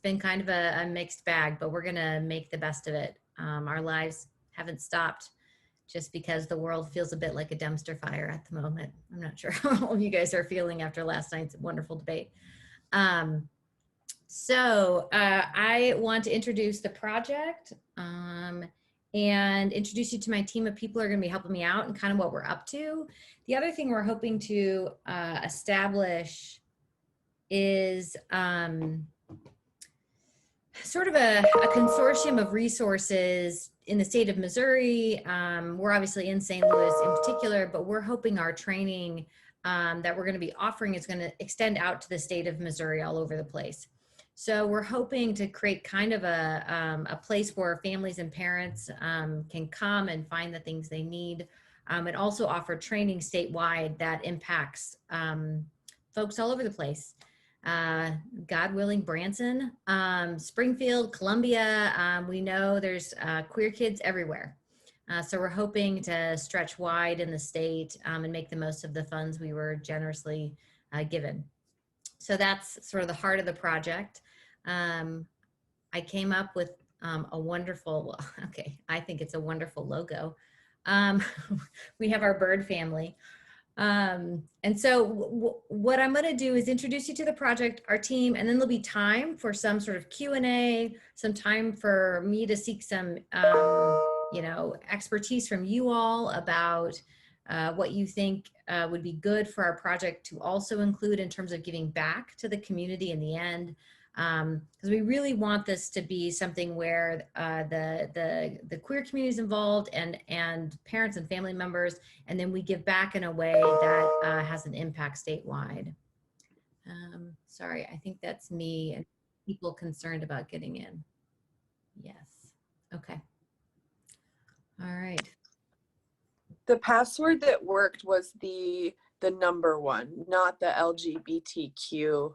been kind of a mixed bag, but we're going to make the best of it. Our lives haven't stopped just because the world feels a bit like a dumpster fire at the moment. I'm not sure how all of you guys are feeling after last night's wonderful debate. I want to introduce the project and introduce you to my team of people who are going to be helping me out and kind of what we're up to. The other thing we're hoping to establish is sort of a consortium of resources in the state of Missouri. We're obviously in St. Louis in particular, but we're hoping our training that we're going to be offering is going to extend out to the state of Missouri all over the place. So we're hoping to create kind of a place where families and parents can come and find the things they need, and also offer training statewide that impacts folks all over the place. God willing, Branson, Springfield, Columbia. We know there's queer kids everywhere. So we're hoping to stretch wide in the state and make the most of the funds we were generously given. So that's sort of the heart of the project. I came up with a wonderful, I think it's a wonderful logo. We have our bird family. And so what I'm going to do is introduce you to the project, our team, and then there'll be time for some sort of Q&A, some time for me to seek some, expertise from you all about what you think would be good for our project to also include in terms of giving back to the community in the end. Because we really want this to be something where the queer community is involved and parents and family members, and then we give back in a way that has an impact statewide. Sorry, I think that's me and people concerned about getting in. Yes. Okay. All right. The password that worked was the number one, not the LGBTQ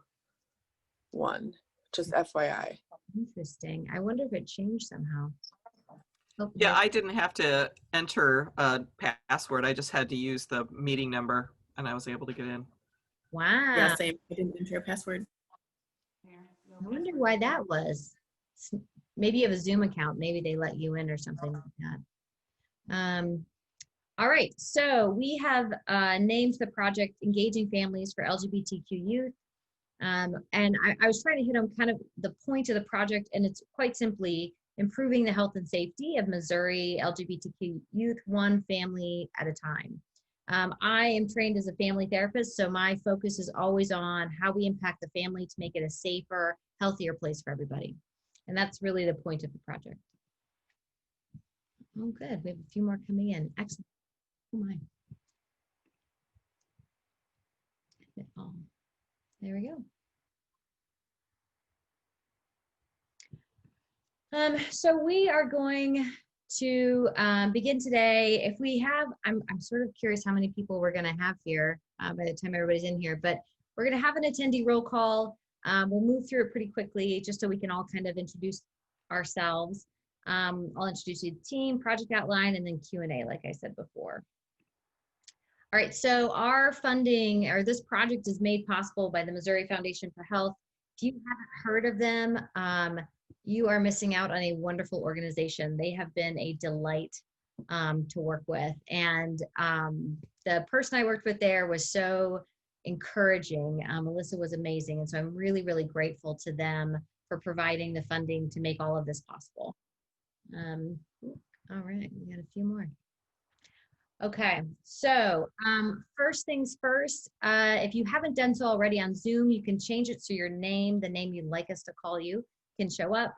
one, just FYI. Interesting. I wonder if it changed somehow. Oh, yeah, I didn't have to enter a password. I just had to use the meeting number and I was able to get in. Wow. Yeah, same. I didn't enter a password. I wonder why that was. Maybe you have a Zoom account. Maybe they let you in or something like that. All right, so we have named the project Engaging Families for LGBTQ Youth. And I was trying to hit on kind of the point of the project, and it's quite simply improving the health and safety of Missouri LGBTQ youth, one family at a time. I am trained as a family therapist, so my focus is always on how we impact the family to make it a safer, healthier place for everybody. And that's really the point of the project. Oh, good. We have a few more coming in. Excellent. Oh my. Oh, there we go. So we are going to begin today. If we have, I'm sort of curious how many people we're going to have here by the time everybody's in here, but we're going to have an attendee roll call. We'll move through it pretty quickly just so we can all kind of introduce ourselves. I'll introduce you to the team, project outline, and then Q&A, like I said before. All right, so our funding, or this project, is made possible by the Missouri Foundation for Health. If you haven't heard of them, you are missing out on a wonderful organization. They have been a delight to work with. And the person I worked with there was so encouraging. Melissa was amazing. And so I'm really, really grateful to them for providing the funding to make all of this possible. All right, we got a few more. Okay, so first things first, if you haven't done so already on Zoom, you can change it so your name, the name you'd like us to call you, can show up,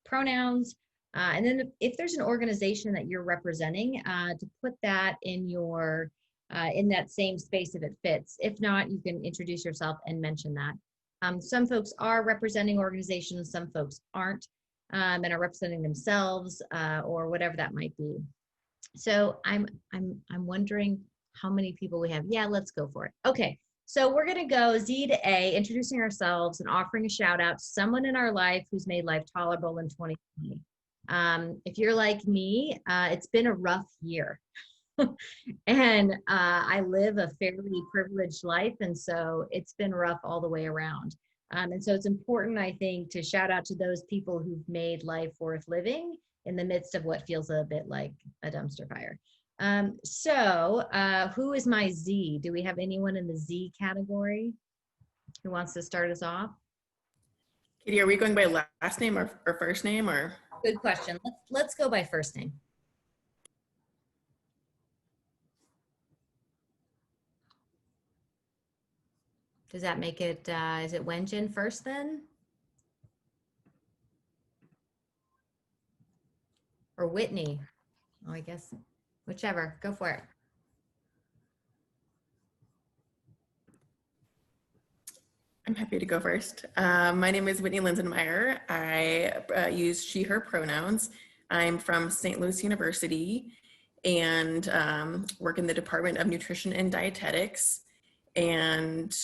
pronouns, and then if there's an organization that you're representing, to put that in your, in that same space if it fits. If not, you can introduce yourself and mention that. Some folks are representing organizations, some folks aren't, and are representing themselves, or whatever that might be. So I'm wondering how many people we have. Yeah, let's go for it. Okay, so we're gonna go Z to A, introducing ourselves and offering a shout out to someone in our life who's made life tolerable in 2020. If you're like me, it's been a rough year. And I live a fairly privileged life, and so it's been rough all the way around. And so it's important, I think, to shout out to those people who've made life worth living in the midst of what feels a bit like a dumpster fire. Who is my Z? Do we have anyone in the Z category who wants to start us off? Katie, are we going by last name or first name or? Good question. Let's go by first name. Does that make it, is it Wenjin first then? Or Whitney? Oh, I guess, whichever, go for it. I'm happy to go first. My name is Whitney Linsenmeyer. I use she, her pronouns. I'm from St. Louis University and work in the Department of Nutrition and Dietetics. And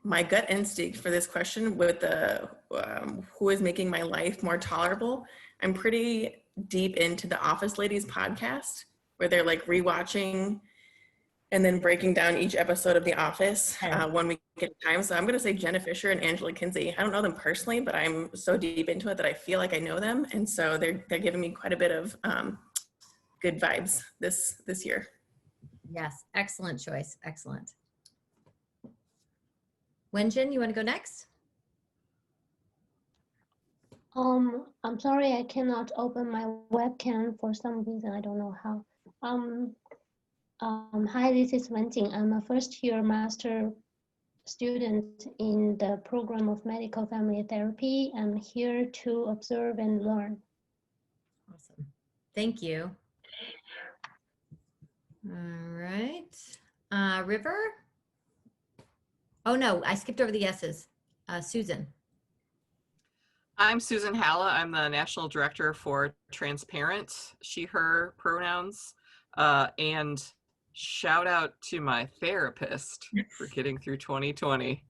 my gut instinct for this question with the who is making my life more tolerable, I'm pretty deep into the Office Ladies podcast where they're like rewatching and then breaking down each episode of The Office 1 week at a time. So I'm going to say Jenna Fisher and Angela Kinsey. I don't know them personally, but I'm so deep into it that I feel like I know them. And so they're giving me quite a bit of good vibes this year. Yes, excellent choice. Excellent. Wenjin, you want to go next? I'm sorry, I cannot open my webcam for some reason. I don't know how. Hi, this is Wenjing. I'm a first-year master student in the program of medical family therapy. I'm here to observe and learn. Awesome. Thank you. All right. River? Oh, no, I skipped over the S's. Susan. I'm Susan Halla. I'm the National Director for Transparent, she, her pronouns. And shout out to my therapist for getting through 2020.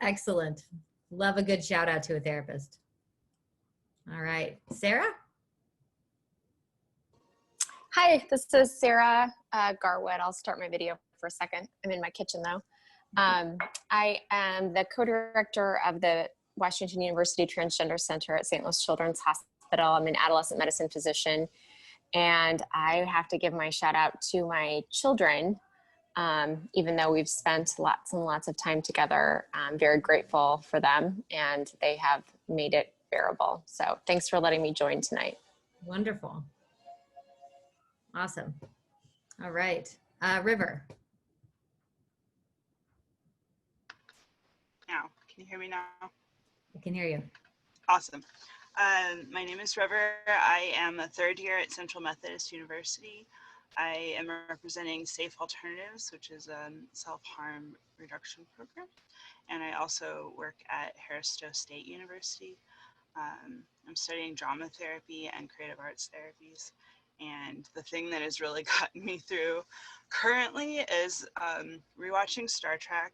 Excellent. Love a good shout out to a therapist. All right. Sarah? Hi, this is Sarah Garwood. I'll start my video for a second. I'm in my kitchen though. I am the co-director of the Washington University Transgender Center at St. Louis Children's Hospital. I'm an adolescent medicine physician, and I have to give my shout out to my children. Even though we've spent lots and lots of time together, I'm very grateful for them, and they have made it bearable. So thanks for letting me join tonight. Wonderful. Awesome. All right. River. Now, can you hear me now? I can hear you. Awesome. My name is River. I am a third year at Central Methodist University. I am representing Safe Alternatives, which is a self-harm reduction program. And I also work at Harris-Stowe State University. I'm studying drama therapy and creative arts therapies. And the thing that has really gotten me through currently is rewatching Star Trek.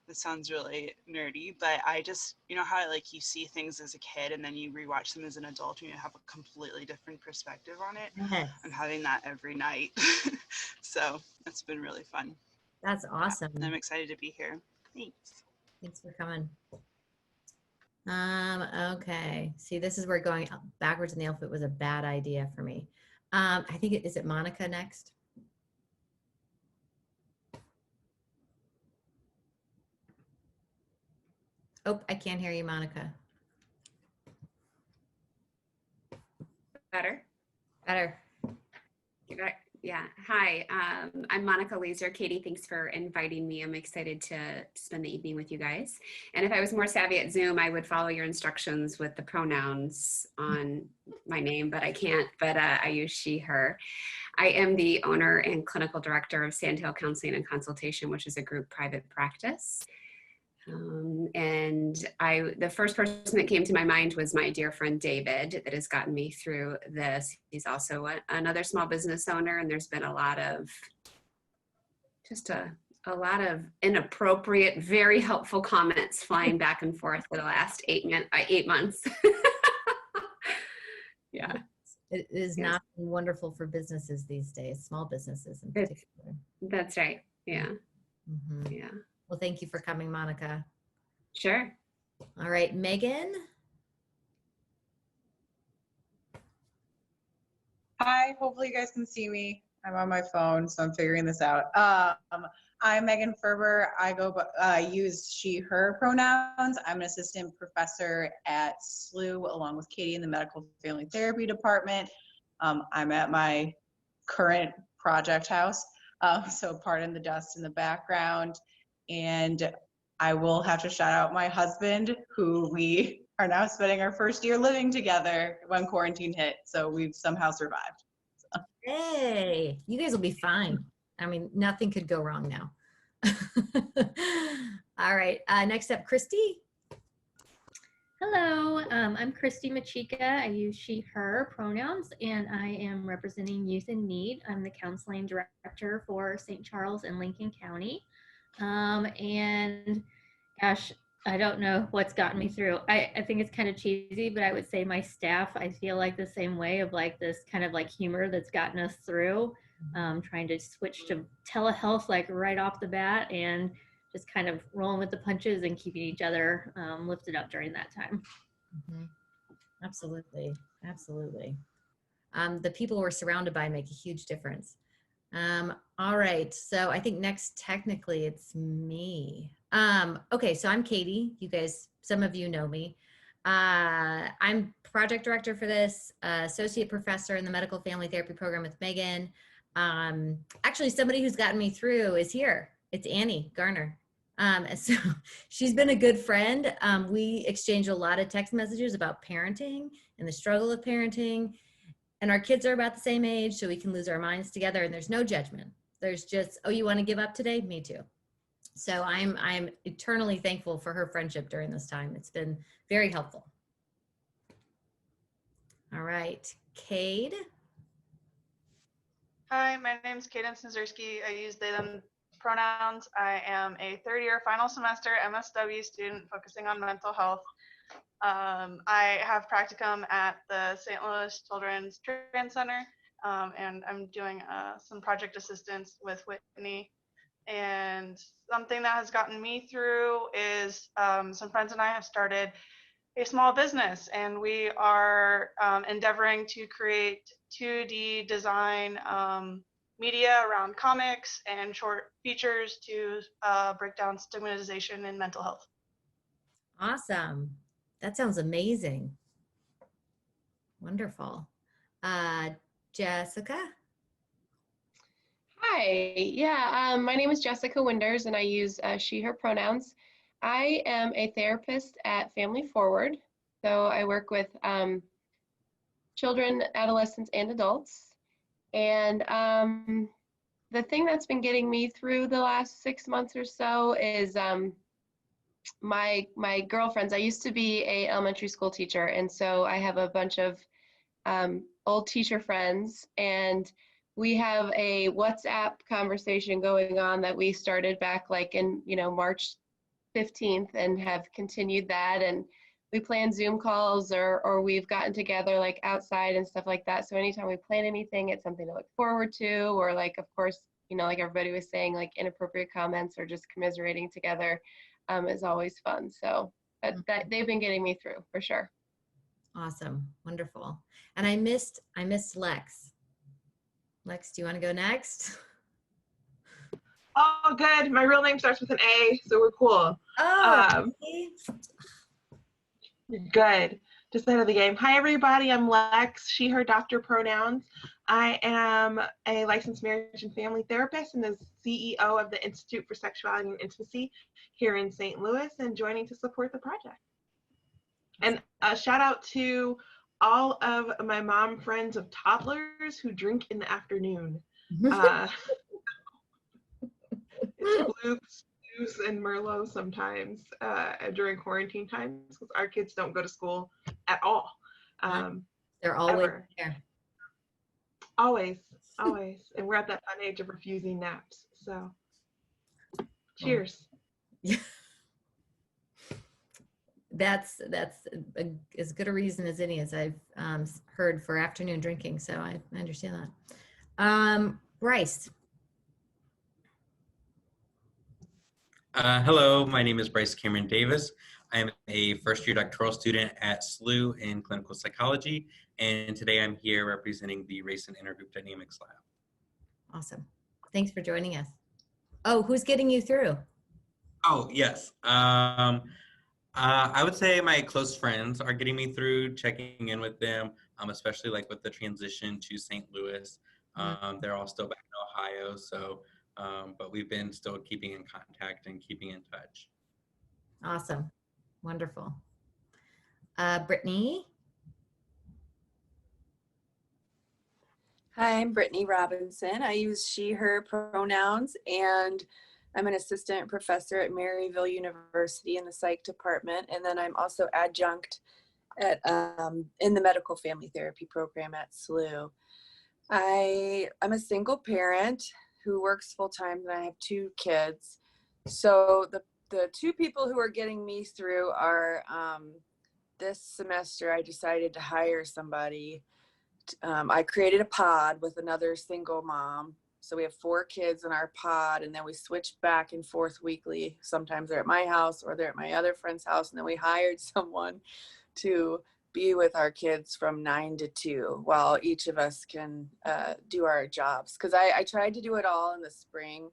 This sounds really nerdy, but I just, you know how like you see things as a kid and then you rewatch them as an adult and you have a completely different perspective on it. Yes. I'm having that every night. So it's been really fun. That's awesome. And I'm excited to be here. Thanks. Thanks for coming. Okay. See, this is where going backwards in the alphabet was a bad idea for me. I think is it Monica next? Oh, I can't hear you, Monica. Better? Better. Yeah. Hi, I'm Monica Laser. Katie, thanks for inviting me. I'm excited to spend the evening with you guys. And if I was more savvy at Zoom, I would follow your instructions with the pronouns on my name, but I can't, but I use she, her. I am the owner and clinical director of Sandhill Counseling and Consultation, which is a group private practice. The first person that came to my mind was my dear friend David that has gotten me through this. He's also another small business owner, and there's been a lot of inappropriate, very helpful comments flying back and forth for the last 8 months. Yeah. It is not wonderful for businesses these days, small businesses in particular. That's right. Yeah. Mm-hmm. Yeah. Well, thank you for coming, Monica. Sure. All right, Megan. Hi, hopefully you guys can see me. I'm on my phone, so I'm figuring this out. I'm Megan Ferber. I use she, her pronouns. I'm an assistant professor at SLU along with Katie in the Medical Family Therapy Department. I'm at my current project house, so pardon the dust in the background. And I will have to shout out my husband, who we are now spending our first year living together when quarantine hit. So we've somehow survived. Hey, you guys will be fine. I mean, nothing could go wrong now. All right, next up, Christy. Hello, I'm Christy Machika. I use she, her pronouns, and I am representing Youth in Need. I'm the counseling director for St. Charles and Lincoln County. And gosh, I don't know what's gotten me through. I think it's kind of cheesy, but I would say my staff, I feel like the same way of like this kind of like humor that's gotten us through, trying to switch to telehealth like right off the bat and just kind of rolling with the punches and keeping each other lifted up during that time. Mm-hmm. Absolutely, absolutely. The people we're surrounded by make a huge difference. All right, so I think next technically it's me. Okay, so I'm Katie. You guys, some of you know me. I'm project director for this, associate professor in the medical family therapy program with Megan. Actually, somebody who's gotten me through is here. It's Annie Garner. So she's been a good friend. We exchange a lot of text messages about parenting and the struggle of parenting. And our kids are about the same age, so we can lose our minds together, and there's no judgment. There's just, oh, you want to give up today? Me too. So I'm eternally thankful for her friendship during this time. It's been very helpful. All right, Cade. Hi, my name is Kaden Snezerski. I use they, them pronouns. I am a third year final semester MSW student focusing on mental health. I have practicum at the St. Louis Children's Trans Center, and I'm doing some project assistance with Whitney. And something that has gotten me through is some friends and I have started a small business, and we are endeavoring to create 2D design media around comics and short features to break down stigmatization in mental health. Awesome. That sounds amazing. Wonderful. Jessica? Hi, yeah, my name is Jessica Winders and I use she, her pronouns. I am a therapist at Family Forward. So I work with children, adolescents, and adults. And the thing that's been getting me through the last 6 months or so is my girlfriends. I used to be a elementary school teacher, and so I have a bunch of old teacher friends, and we have a WhatsApp conversation going on that we started back like in March 15th and have continued that, and we plan Zoom calls or we've gotten together like outside and stuff like that. So anytime we plan anything, it's something to look forward to, or like, of course, like everybody was saying, like inappropriate comments or just commiserating together is always fun. So that they've been getting me through for sure. Awesome. Wonderful. And I missed Lex. Lex, do you want to go next? Oh, good. My real name starts with an A, so we're cool. Oh, good. Just ahead of the game. Hi, everybody. I'm Lex, she, her, doctor pronouns. I am a licensed marriage and family therapist and the CEO of the Institute for Sexuality and Intimacy here in St. Louis, and joining to support the project. And a shout out to all of my mom friends of toddlers who drink in the afternoon. It's Blues and Merlot sometimes during quarantine times, because our kids don't go to school at all. They're always ever. there. Always. And we're at that fun age of refusing naps. So cheers. Yeah. That's as good a reason as any, as I've heard, for afternoon drinking. So I understand that. Bryce. Hello, my name is Bryce Cameron Davis. I am a first-year doctoral student at SLU in clinical psychology, and today I'm here representing the Race and Intergroup Dynamics Lab. Awesome. Thanks for joining us. Oh, who's getting you through? Oh, yes. I would say my close friends are getting me through, checking in with them, especially like with the transition to St. Louis. They're all still back in Ohio, so but we've been still keeping in contact and keeping in touch. Awesome. Wonderful. Brittany? Hi, I'm Brittany Robinson. I use she, her pronouns, and I'm an assistant professor at Maryville University in the psych department. And then I'm also adjunct at in the medical family therapy program at SLU. I'm a single parent who works full time, and I have 2 kids. So the 2 people who are getting me through are this semester I decided to hire somebody. I created a pod with another single mom. So we have 4 kids in our pod, and then we switch back and forth weekly. Sometimes they're at my house or they're at my other friend's house. And then we hired someone to be with our kids from 9 to 2 while each of us can do our jobs. Because I tried to do it all in the spring.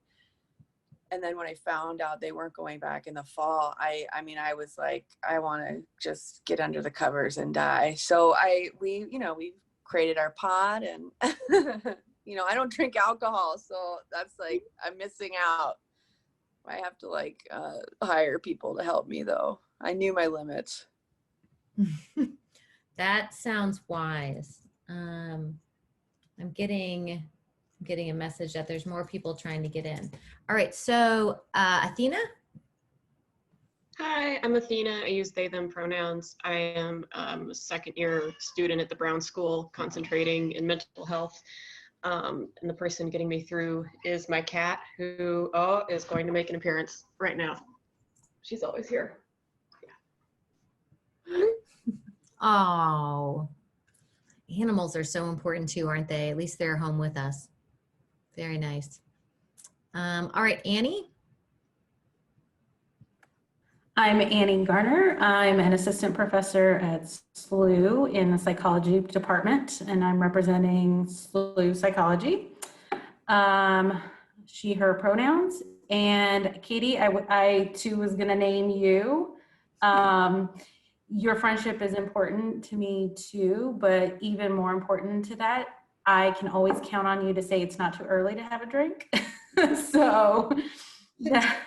And then when I found out they weren't going back in the fall, I mean, I was like, I want to just get under the covers and die. So we created our pod, and I don't drink alcohol, so that's like I'm missing out. I have to like hire people to help me, though. I knew my limits. That sounds wise. I'm getting a message that there's more people trying to get in. All right, so Athena? Hi, I'm Athena. I use they, them pronouns. I am a 2nd-year student at the Brown School concentrating in mental health. And the person getting me through is my cat, who is going to make an appearance right now. She's always here. Yeah. Oh, animals are so important too, aren't they? At least they're home with us. Very nice. All right, Annie? I'm Annie Garner. I'm an assistant professor at SLU in the psychology department, and I'm representing SLU psychology. She, her pronouns. And Katie, I too was gonna name you. Your friendship is important to me too, but even more important to that, I can always count on you to say it's not too early to have a drink. So that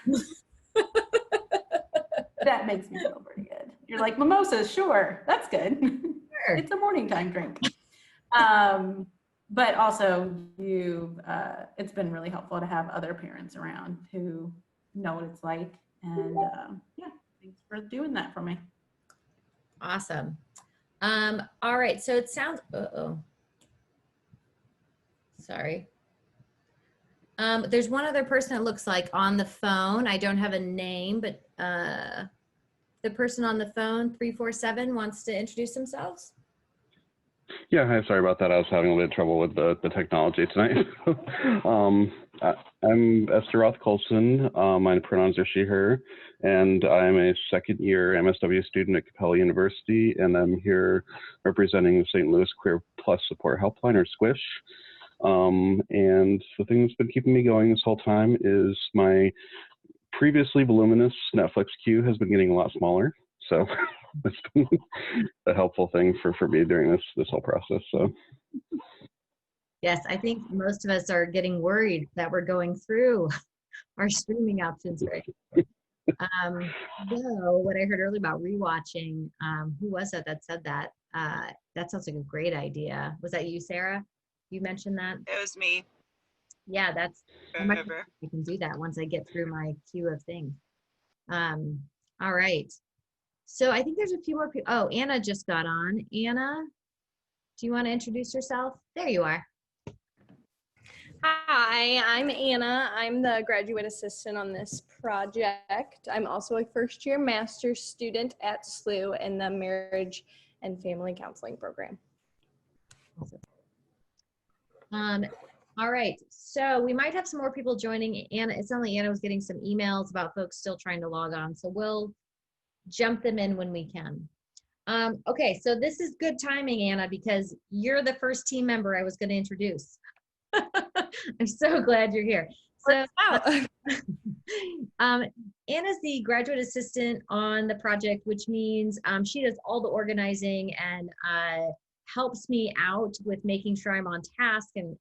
makes me feel pretty good. You're like, mimosas, sure, that's good. Sure. It's a morning time drink. But also it's been really helpful to have other parents around who know what it's like. And yeah, thanks for doing that for me. Awesome. All right, so it sounds, sorry. There's one other person that looks like on the phone. I don't have a name, but the person on the phone, 347, wants to introduce themselves. Yeah, hi, sorry about that. I was having a little bit of trouble with the technology tonight. I'm Esther Roth-Colson. My pronouns are she, her, and I'm a 2nd-year MSW student at Capella University, and I'm here representing the St. Louis Queer Plus Support Helpline, or SQUISH. And the thing that's been keeping me going this whole time is my previously voluminous Netflix queue has been getting a lot smaller. So it's been a helpful thing for me during this whole process. So Yes, I think most of us are getting worried that we're going through our streaming options right now. Though what I heard earlier about rewatching, who was that said that? That sounds like a great idea. Was that you, Sarah? You mentioned that? It was me. Yeah, I can do that once I get through my queue of things. All right. So I think there's a few more people. Oh, Anna just got on. Anna, do you want to introduce yourself? There you are. Hi, I'm Anna. I'm the graduate assistant on this project. I'm also a first-year master's student at SLU in the Marriage and Family Counseling program. All right, so we might have some more people joining. Anna, it's only Anna was getting some emails about folks still trying to log on, so we'll jump them in when we can. Okay, so this is good timing, Anna, because you're the first team member I was going to introduce. I'm so glad you're here. So, Anna's the graduate assistant on the project, which means she does all the organizing and helps me out with making sure I'm on task and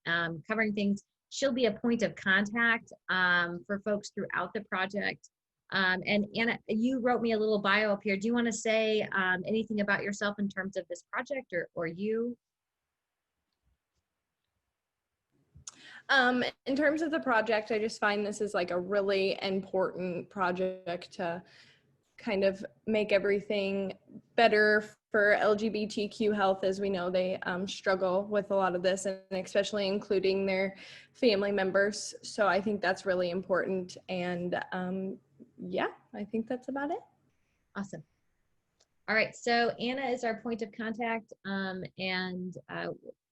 covering things. She'll be a point of contact for folks throughout the project. And Anna, you wrote me a little bio up here. Do you want to say anything about yourself in terms of this project or you? In terms of the project, I just find this is like a really important project to kind of make everything better for LGBTQ health. As we know, they struggle with a lot of this, and especially including their family members. So I think that's really important. And yeah, I think that's about it. Awesome. All right, so Anna is our point of contact and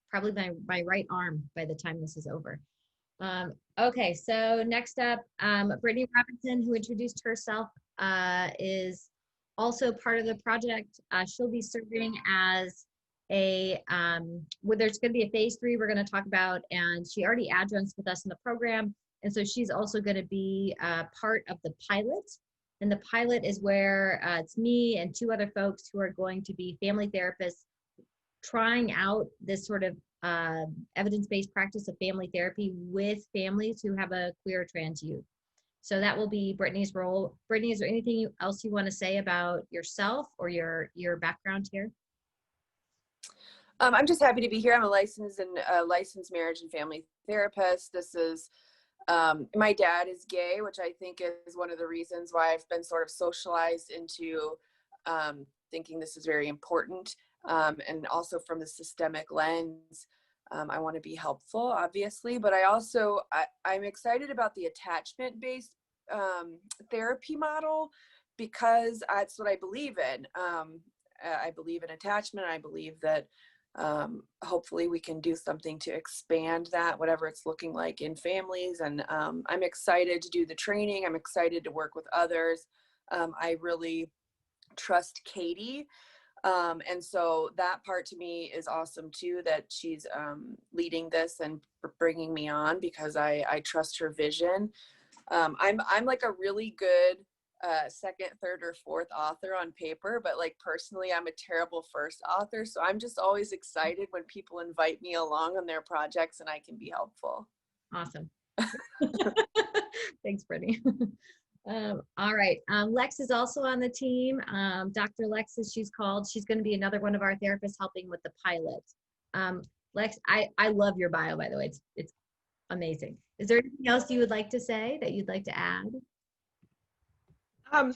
probably my right arm by the time this is over. Okay, so next up, Brittany Robinson, who introduced herself, is also part of the project. She'll be serving as a, well, there's going to be a phase 3 we're going to talk about, and she already adjuncts with us in the program, and so she's also going to be part of the pilot. And the pilot is where it's me and 2 other folks who are going to be family therapists trying out this sort of evidence-based practice of family therapy with families who have a queer or trans youth. So that will be Brittany's role. Brittany, is there anything else you want to say about yourself or your background here? I'm just happy to be here. I'm a licensed marriage and family therapist. This is my dad is gay, which I think is one of the reasons why I've been sort of socialized into thinking this is very important. And also from the systemic lens, I want to be helpful, obviously, but I'm excited about the attachment-based therapy model because that's what I believe in. I believe in attachment. I believe that hopefully we can do something to expand that, whatever it's looking like in families. And I'm excited to do the training. I'm excited to work with others. I really trust Katie. And so that part to me is awesome too, that she's leading this and bringing me on because I trust her vision. I'm like a really good second, third, or fourth author on paper, but like personally, I'm a terrible first author. So I'm just always excited when people invite me along on their projects and I can be helpful. Awesome. Thanks, Brittany. All right, Lex is also on the team. Dr. Lex, as she's called, she's going to be another one of our therapists helping with the pilot. Lex, I love your bio, by the way. It's amazing. Is there anything else you would like to say that you'd like to add?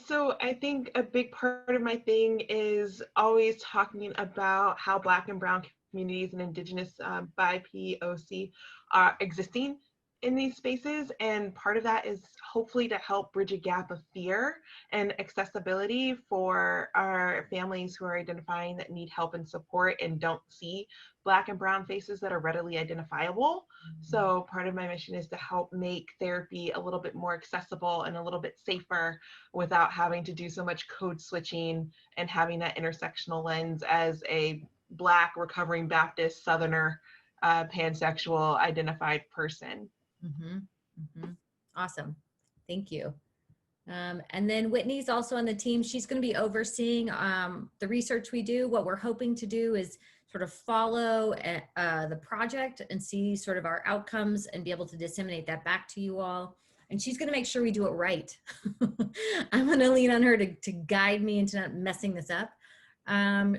So I think a big part of my thing is always talking about how Black and Brown communities and Indigenous BIPOC are existing in these spaces, and part of that is hopefully to help bridge a gap of fear and accessibility for our families who are identifying that need help and support and don't see Black and Brown faces that are readily identifiable. So part of my mission is to help make therapy a little bit more accessible and a little bit safer without having to do so much code switching and having that intersectional lens as a Black recovering Baptist Southerner pansexual identified person. Mm-hmm. Mm-hmm. Awesome. Thank you. And then Whitney's also on the team. She's going to be overseeing the research we do. What we're hoping to do is sort of follow the project and see sort of our outcomes and be able to disseminate that back to you all. And she's going to make sure we do it right. I'm going to lean on her to guide me into not messing this up.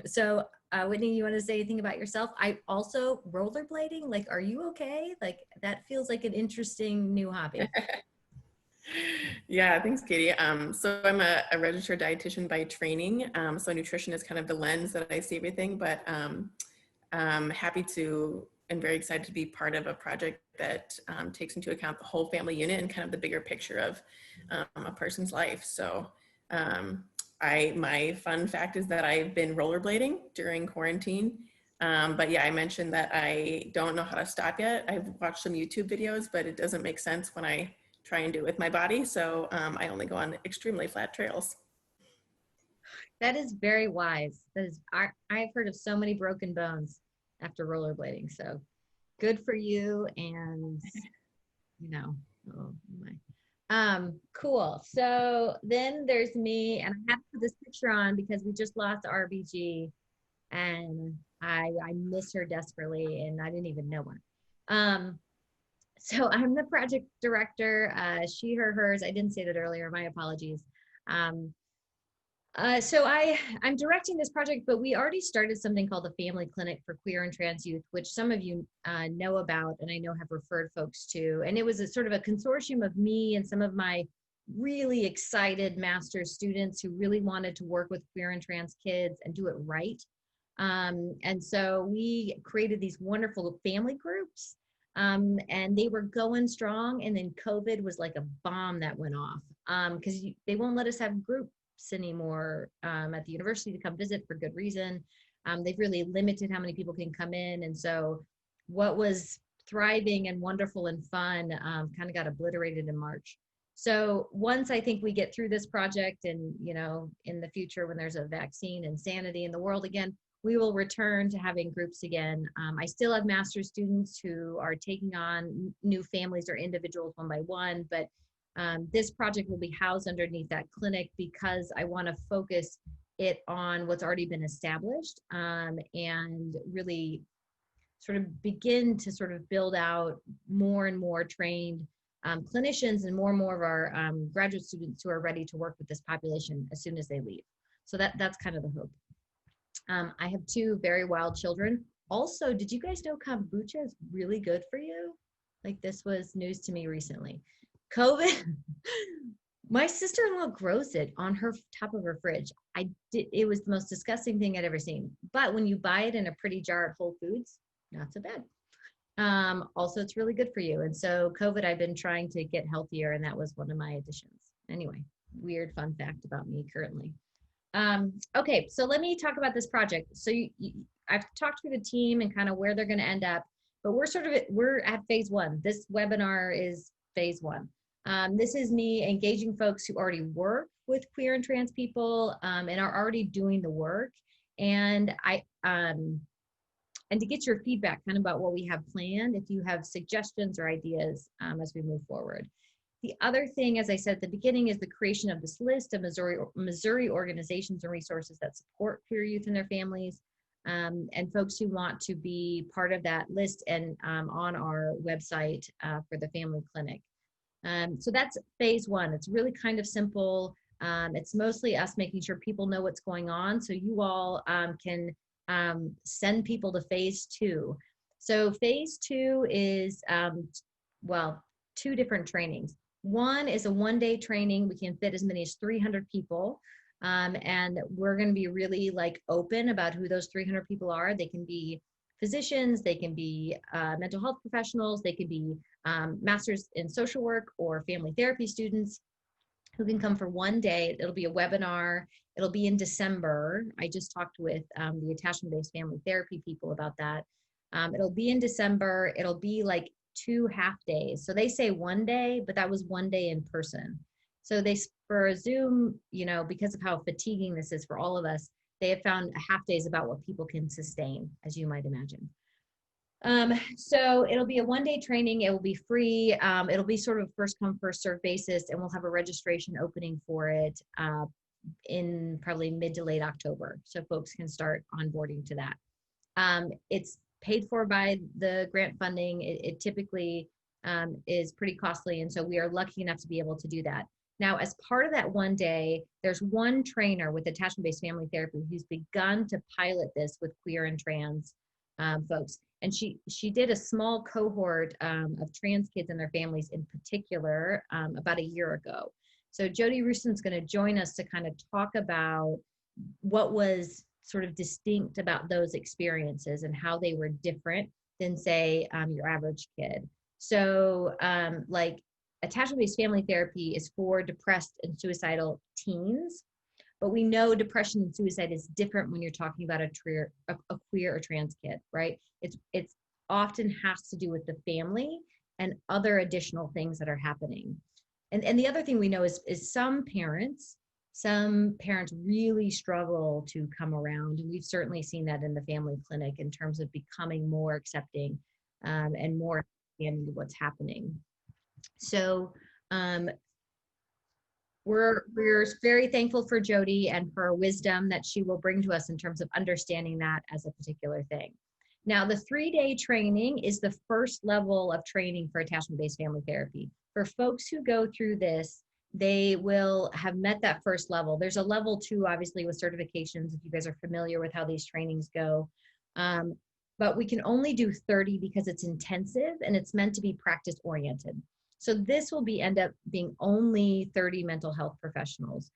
So Whitney, you want to say anything about yourself? I also rollerblading, like, are you okay? Like, that feels like an interesting new hobby. Yeah, thanks, Katie. So I'm a registered dietitian by training. So nutrition is kind of the lens that I see everything, but I'm happy to and very excited to be part of a project that takes into account the whole family unit and kind of the bigger picture of a person's life. So my fun fact is that I've been rollerblading during quarantine. But yeah, I mentioned that I don't know how to stop yet. I've watched some YouTube videos, but it doesn't make sense when I try and do it with my body. So I only go on extremely flat trails. That is very wise. That is, I've heard of so many broken bones after rollerblading. So good for you. And, you know, oh my. Cool. So then there's me, and I have to put this picture on because we just lost RBG, and I miss her desperately, and I didn't even know her. So I'm the project director, she, her, hers. I didn't say that earlier, my apologies. So I'm directing this project, but we already started something called the Family Clinic for Queer and Trans Youth, which some of you know about, and I know have referred folks to. And it was a sort of a consortium of me and some of my really excited master's students who really wanted to work with queer and trans kids and do it right. And so we created these wonderful family groups, and they were going strong. And then COVID was like a bomb that went off, because they won't let us have groups anymore at the university to come visit for good reason. They've really limited how many people can come in. And so what was thriving and wonderful and fun kind of got obliterated in March. So once I think we get through this project and, you know, in the future when there's a vaccine and sanity in the world again, we will return to having groups again. I still have master's students who are taking on new families or individuals one by one, but this project will be housed underneath that clinic because I want to focus it on what's already been established, and really sort of begin to sort of build out more and more trained clinicians and more of our graduate students who are ready to work with this population as soon as they leave. So that's kind of the hope. I have two very wild children. Also, did you guys know kombucha is really good for you? Like, this was news to me recently. COVID, my sister-in-law grows it on her top of her fridge. It was the most disgusting thing I'd ever seen. But when you buy it in a pretty jar at Whole Foods, not so bad. Also, it's really good for you. And so COVID, I've been trying to get healthier, and that was one of my additions. Anyway, weird fun fact about me currently. Okay, so let me talk about this project. So I've talked through the team and kind of where they're going to end up, but we're at phase one. This webinar is phase one. This is me engaging folks who already work with queer and trans people and are already doing the work, and and to get your feedback kind of about what we have planned, if you have suggestions or ideas as we move forward. The other thing, as I said at the beginning, is the creation of this list of Missouri organizations and resources that support queer youth and their families, and folks who want to be part of that list and on our website for the Family Clinic. So that's phase one. It's really kind of simple. It's mostly us making sure people know what's going on, so you all can send people to phase two. So phase two is, well, two different trainings. One is a one-day training. We can fit as many as 300 people. And we're going to be really like open about who those 300 people are. They can be physicians, they can be mental health professionals, they can be masters in social work or family therapy students who can come for one day. It'll be a webinar. It'll be in December. I just talked with the attachment-based family therapy people about that. It'll be in December. It'll be like 2 half days. So they say one day, but that was one day in person. So for a Zoom, you know, because of how fatiguing this is for all of us, they have found a half day is about what people can sustain, as you might imagine. So it'll be a one-day training. It will be free. It'll be sort of first come, first serve basis, and we'll have a registration opening for it in probably mid to late October. So folks can start onboarding to that. It's paid for by the grant funding. It typically is pretty costly. And so we are lucky enough to be able to do that. Now, as part of that one day, there's one trainer with attachment-based family therapy who's begun to pilot this with queer and trans folks. And she did a small cohort of trans kids and their families in particular about a year ago. So Jody Rooston's going to join us to kind of talk about what was sort of distinct about those experiences and how they were different than, say, your average kid. So like attachment-based family therapy is for depressed and suicidal teens. But we know depression and suicide is different when you're talking about a queer or trans kid, right? It's often has to do with the family and other additional things that are happening. And the other thing we know is some parents really struggle to come around. And we've certainly seen that in the family clinic in terms of becoming more accepting and more understanding of what's happening. So we're very thankful for Jody and her wisdom that she will bring to us in terms of understanding that as a particular thing. Now, the 3-day training is the first level of training for attachment-based family therapy. For folks who go through this, they will have met that first level. There's a level 2, obviously, with certifications, if you guys are familiar with how these trainings go. But we can only do 30 because it's intensive and it's meant to be practice-oriented. So this will end up being only 30 mental health professionals,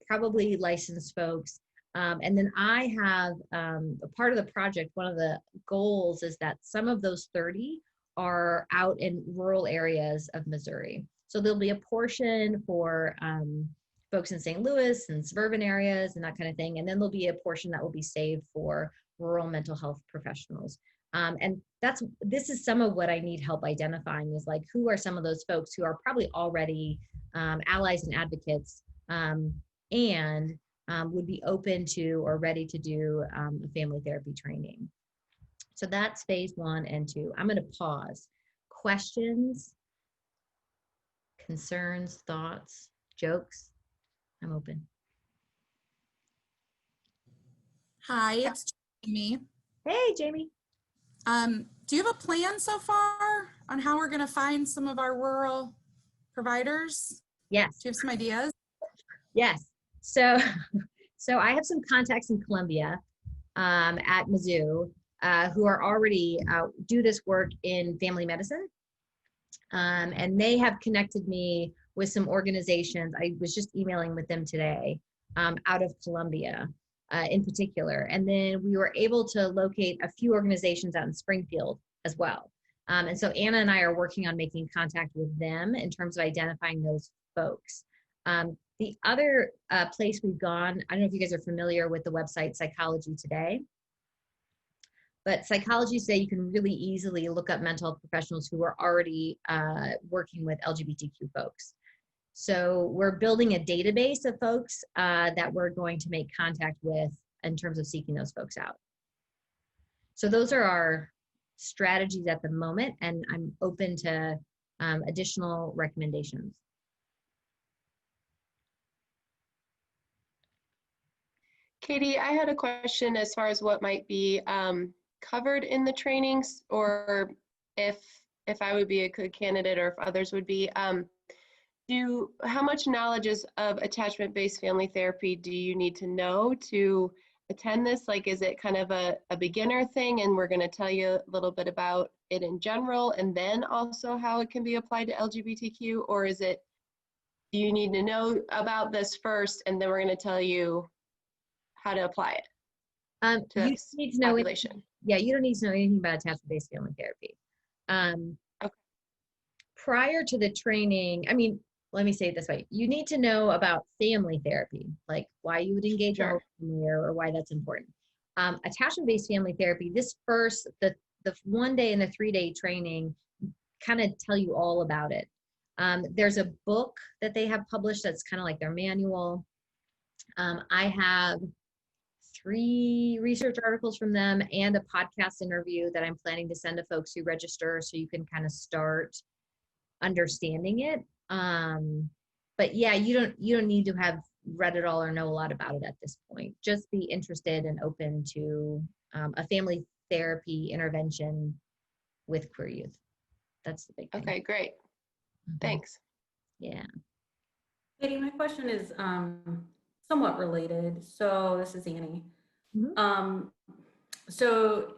probably licensed folks. And then I have a part of the project, one of the goals is that some of those 30 are out in rural areas of Missouri. So there'll be a portion for folks in St. Louis and suburban areas and that kind of thing. And then there'll be a portion that will be saved for rural mental health professionals. And this is some of what I need help identifying is like, who are some of those folks who are probably already allies and advocates and would be open to or ready to do a family therapy training. So that's phase 1 and 2. I'm going to pause. Questions, concerns, thoughts, jokes? I'm open. Hi, it's Jamie. Hey, Jamie. Do you have a plan so far on how we're going to find some of our rural providers? Yes. Do you have some ideas? Yes. So I have some contacts in Columbia at Mizzou who are already do this work in family medicine. And they have connected me with some organizations. I was just emailing with them today out of Columbia in particular. And then we were able to locate a few organizations out in Springfield as well. And so Anna and I are working on making contact with them in terms of identifying those folks. The other place we've gone, I don't know if you guys are familiar with the website Psychology Today, but Psychology Today, you can really easily look up mental health professionals who are already working with LGBTQ folks. So we're building a database of folks that we're going to make contact with in terms of seeking those folks out. So those are our strategies at the moment, and I'm open to additional recommendations. Katie, I had a question as far as what might be covered in the trainings, or if I would be a good candidate or if others would be. How much knowledge of attachment-based family therapy do you need to know to attend this? Like, is it kind of a beginner thing and we're going to tell you a little bit about it in general and then also how it can be applied to LGBTQ? Or is it, do you need to know about this first and then we're going to tell you how to apply it to you need to know population? Yeah, you don't need to know anything about attachment-based family therapy. Okay. Prior to the training, I mean, let me say it this way. You need to know about family therapy, like why you would engage a whole family or why that's important. Attachment-based family therapy, the 1 day and the 3-day training kind of tell you all about it. There's a book that they have published that's kind of like their manual. I have 3 research articles from them and a podcast interview that I'm planning to send to folks who register so you can kind of start understanding it. But yeah, you don't need to have read it all or know a lot about it at this point. Just be interested and open to a family therapy intervention with queer youth. That's the big thing. Okay, great. Thanks. Yeah. Katie, my question is somewhat related. So this is Annie. So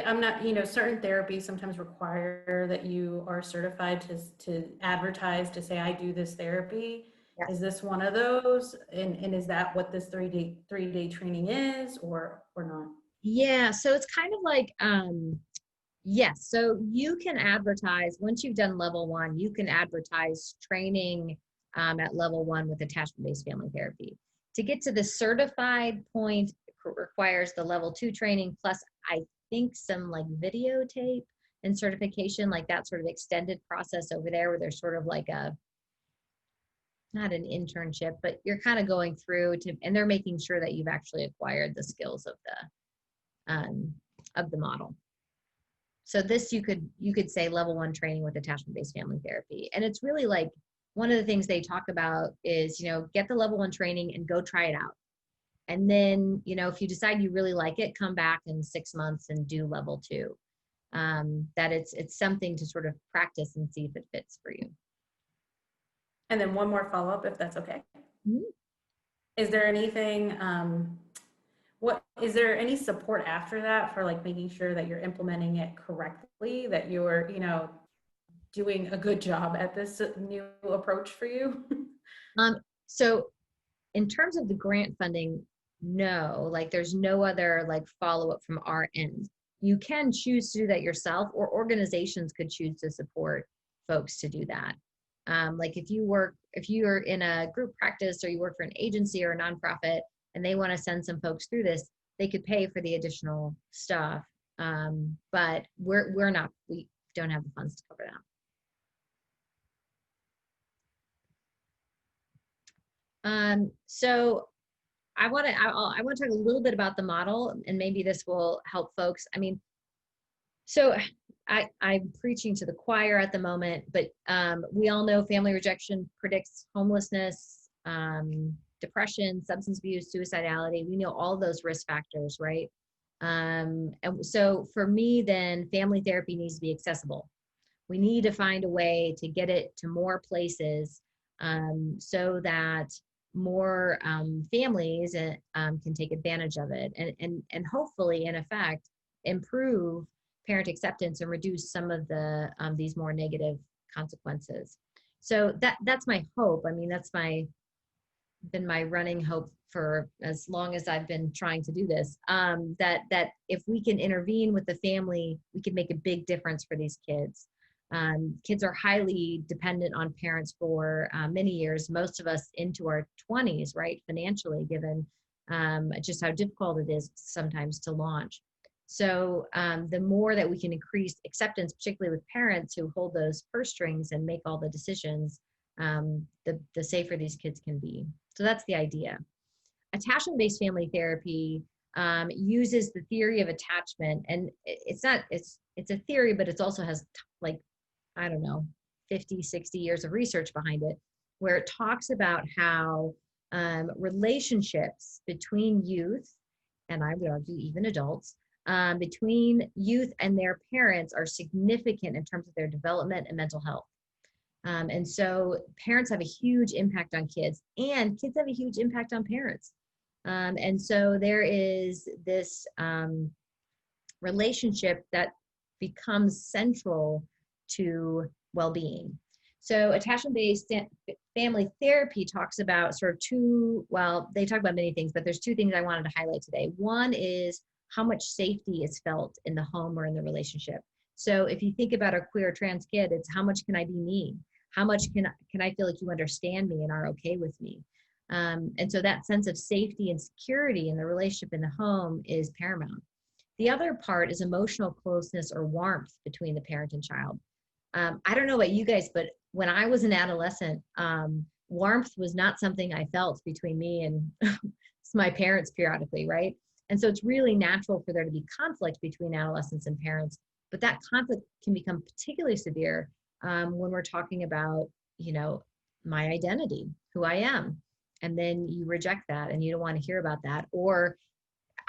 I'm not, certain therapies sometimes require that you are certified to advertise, to say, I do this therapy. Yeah. Is this one of those? And is that what this 3-day training is or not? Yeah, so it's kind of like, yes, so you can advertise, once you've done level 1, you can advertise training at level 1 with attachment-based family therapy. To get to the certified point requires the level 2 training, plus I think some like videotape and certification, like that sort of extended process over there where there's sort of like a, not an internship, but you're kind of going through to, and they're making sure that you've actually acquired the skills of the model. So this you could say level 1 training with attachment-based family therapy. And it's really like one of the things they talk about is, you know, get the level 1 training and go try it out. And then, you know, if you decide you really like it, come back in 6 months and do level 2. That it's something to sort of practice and see if it fits for you. And then one more follow-up, if that's okay. Mm-hmm. Is there anything, is there any support after that for like making sure that you're implementing it correctly, that you're, you know, doing a good job at this new approach for you? So in terms of the grant funding, no, like there's no other like follow-up from our end. You can choose to do that yourself, or organizations could choose to support folks to do that. Like if you're in a group practice or you work for an agency or a nonprofit and they want to send some folks through this, they could pay for the additional stuff. But we don't have the funds to cover that. So I want to talk a little bit about the model, and maybe this will help folks. I mean, so I'm preaching to the choir at the moment, but we all know family rejection predicts homelessness, depression, substance abuse, suicidality. We know all those risk factors, right? And so for me, then family therapy needs to be accessible. We need to find a way to get it to more places so that more families can take advantage of it and hopefully, in effect, improve parent acceptance and reduce some of the these more negative consequences. So that's my hope. I mean, that's been my running hope for as long as I've been trying to do this, that if we can intervene with the family, we can make a big difference for these kids. Kids are highly dependent on parents for many years, most of us into our 20s, right, financially, given just how difficult it is sometimes to launch. So the more that we can increase acceptance, particularly with parents who hold those purse strings and make all the decisions, the safer these kids can be. So that's the idea. Attachment-based family therapy uses the theory of attachment, and it's a theory, but it also has like, I don't know, 50, 60 years of research behind it, where it talks about how relationships between youth, and I would argue even adults, between youth and their parents are significant in terms of their development and mental health. And so parents have a huge impact on kids, and kids have a huge impact on parents. And so there is this relationship that becomes central to well-being. So attachment-based family therapy talks about sort of they talk about many things, but there's 2 things I wanted to highlight today. One is how much safety is felt in the home or in the relationship. So if you think about a queer or trans kid, it's how much can I be me? How much can I feel like you understand me and are okay with me? And so that sense of safety and security in the relationship in the home is paramount. The other part is emotional closeness or warmth between the parent and child. I don't know about you guys, but when I was an adolescent, warmth was not something I felt between me and my parents periodically, right? And so it's really natural for there to be conflict between adolescents and parents, but that conflict can become particularly severe when we're talking about, you know, my identity, who I am, and then you reject that and you don't want to hear about that. Or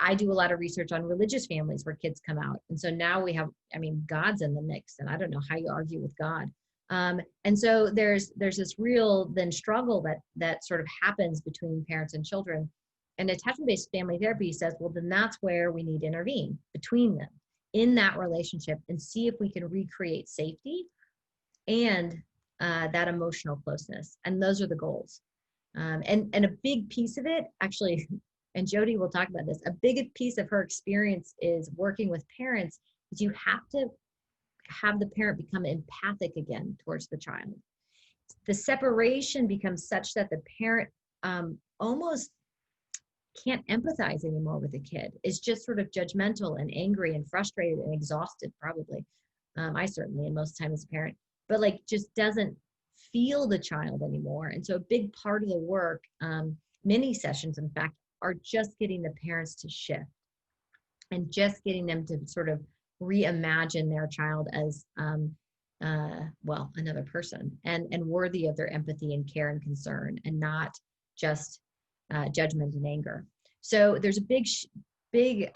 I do a lot of research on religious families where kids come out. And so now we have, I mean, God's in the mix, and I don't know how you argue with God. And so there's this real then struggle that sort of happens between parents and children. And attachment-based family therapy says, well, then that's where we need to intervene between them in that relationship and see if we can recreate safety and that emotional closeness. And those are the goals. And a big piece of it, actually, and Jody will talk about this, a big piece of her experience is working with parents is you have to have the parent become empathic again towards the child. The separation becomes such that the parent almost can't empathize anymore with a kid, is just sort of judgmental and angry and frustrated and exhausted, probably. I certainly, and most of the time as a parent, but like just doesn't feel the child anymore. And so a big part of the work, many sessions, in fact, are just getting the parents to shift and just getting them to sort of reimagine their child as, well, another person and worthy of their empathy and care and concern, and not just judgment and anger. So there's a big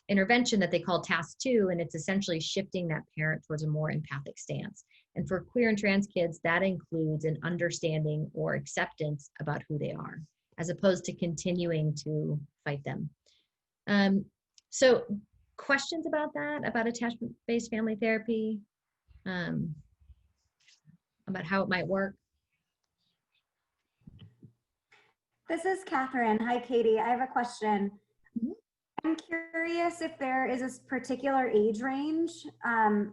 intervention that they call task 2, and it's essentially shifting that parent towards a more empathic stance. And for queer and trans kids, that includes an understanding or acceptance about who they are, as opposed to continuing to fight them. So questions about that, about attachment-based family therapy, about how it might work? This is Catherine. Hi, Katie. I have a question. Mm-hmm. I'm curious if there is a particular age range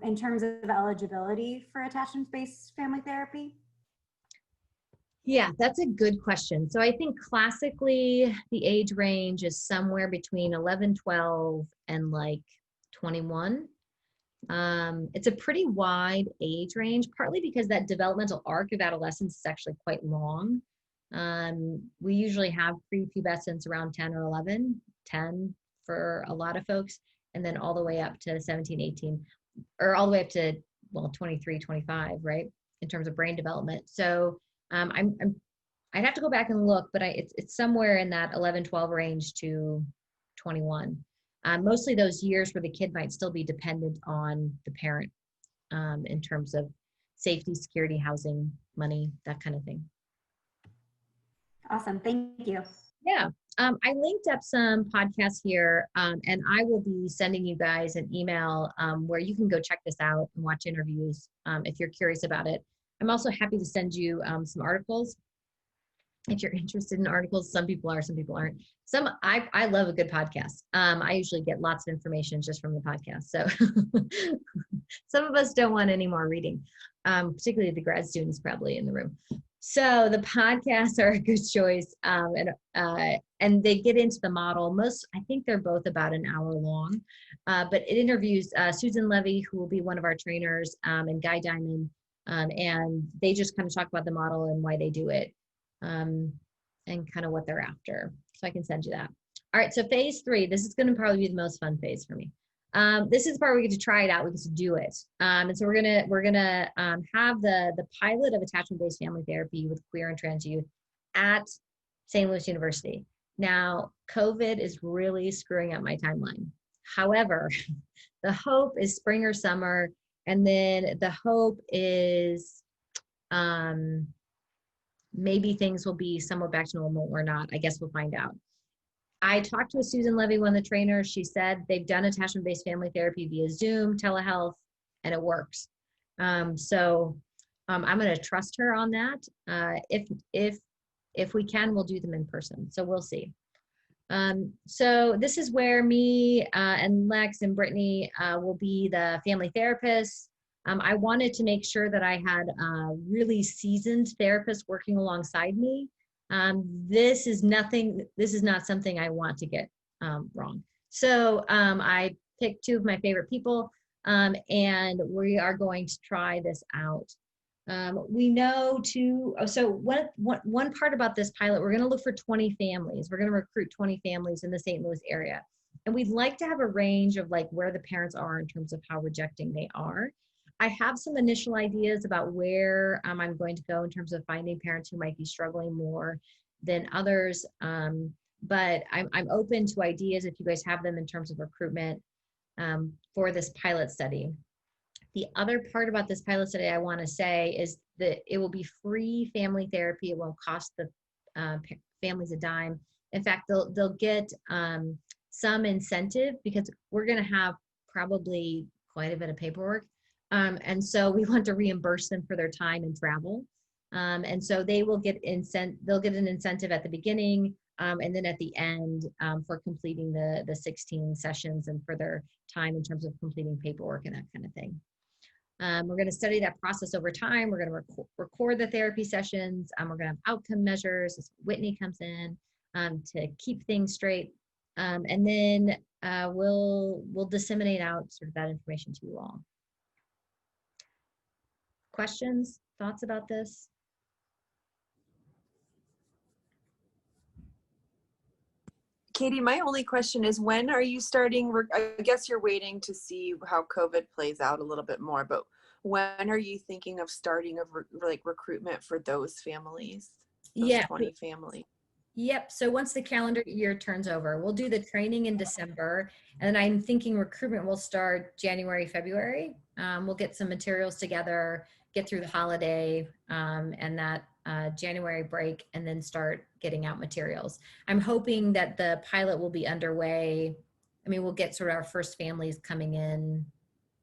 in terms of eligibility for attachment-based family therapy. Yeah, that's a good question. So I think classically the age range is somewhere between 11, 12 and like 21. It's a pretty wide age range, partly because that developmental arc of adolescence is actually quite long. We usually have prepubescence around 10 or 11, 10 for a lot of folks, and then all the way up to 17, 18, or all the way up to, well, 23, 25, right, in terms of brain development. So I'd have to go back and look, but it's somewhere in that 11, 12 range to 21. Mostly those years where the kid might still be dependent on the parent in terms of safety, security, housing, money, that kind of thing. Awesome, thank you. Yeah, I linked up some podcasts here, and I will be sending you guys an email where you can go check this out and watch interviews if you're curious about it. I'm also happy to send you some articles if you're interested in articles. Some people are, some people aren't. I love a good podcast. I usually get lots of information just from the podcast. So some of us don't want any more reading, particularly the grad students probably in the room. So the podcasts are a good choice, and they get into the model. I think they're both about an hour long, but it interviews Susan Levy, who will be one of our trainers, and Guy Diamond, and they just kind of talk about the model and why they do it, and kind of what they're after. So I can send you that. All right, so phase 3, this is going to probably be the most fun phase for me. This is the part where we get to try it out, we get to do it. And so we're gonna have the pilot of attachment-based family therapy with queer and trans youth at St. Louis University. Now, COVID is really screwing up my timeline. However, the hope is spring or summer, and then the hope is maybe things will be somewhat back to normal or not. I guess we'll find out. I talked to Susan Levy, one of the trainers. She said they've done attachment-based family therapy via Zoom, telehealth, and it works. So I'm going to trust her on that. If we can, we'll do them in person. So we'll see. So this is where me and Lex and Brittany will be the family therapists. I wanted to make sure that I had really seasoned therapists working alongside me. This is not something I want to get wrong. So I picked 2 of my favorite people, and we are going to try this out. We know so one part about this pilot, we're going to look for 20 families. We're going to recruit 20 families in the St. Louis area. And we'd like to have a range of like where the parents are in terms of how rejecting they are. I have some initial ideas about where I'm going to go in terms of finding parents who might be struggling more than others. But I'm open to ideas if you guys have them in terms of recruitment for this pilot study. The other part about this pilot study I want to say is that it will be free family therapy. It won't cost the families a dime. In fact, they'll get some incentive because we're going to have probably quite a bit of paperwork. And so we want to reimburse them for their time and travel. And so they will get they'll get an incentive at the beginning and then at the end for completing the 16 sessions and for their time in terms of completing paperwork and that kind of thing. We're going to study that process over time. We're going to record the therapy sessions. We're going to have outcome measures. This Whitney comes in. to keep things straight. And then we'll disseminate out sort of that information to you all. Questions, thoughts about this? Katie, my only question is, when are you starting? I guess you're waiting to see how COVID plays out a little bit more, but when are you thinking of starting like recruitment for those families, those Yeah. 20 families? Yep. So once the calendar year turns over, we'll do the training in December, and I'm thinking recruitment will start January, February. We'll get some materials together, get through the holiday and that January break, and then start getting out materials. I'm hoping that the pilot will be underway. I mean, we'll get sort of our first families coming in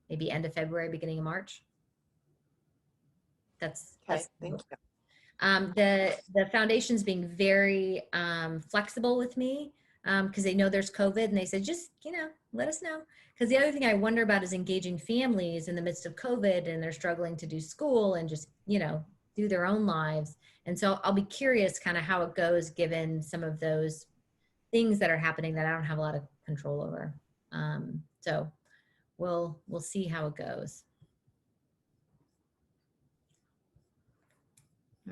maybe end of February, beginning of March. That's Okay, thank you. The foundation's being very flexible with me because they know there's COVID, and they said, just, let us know. Because the other thing I wonder about is engaging families in the midst of COVID, and they're struggling to do school and just, do their own lives. And so I'll be curious kind of how it goes given some of those things that are happening that I don't have a lot of control over. So we'll see how it goes.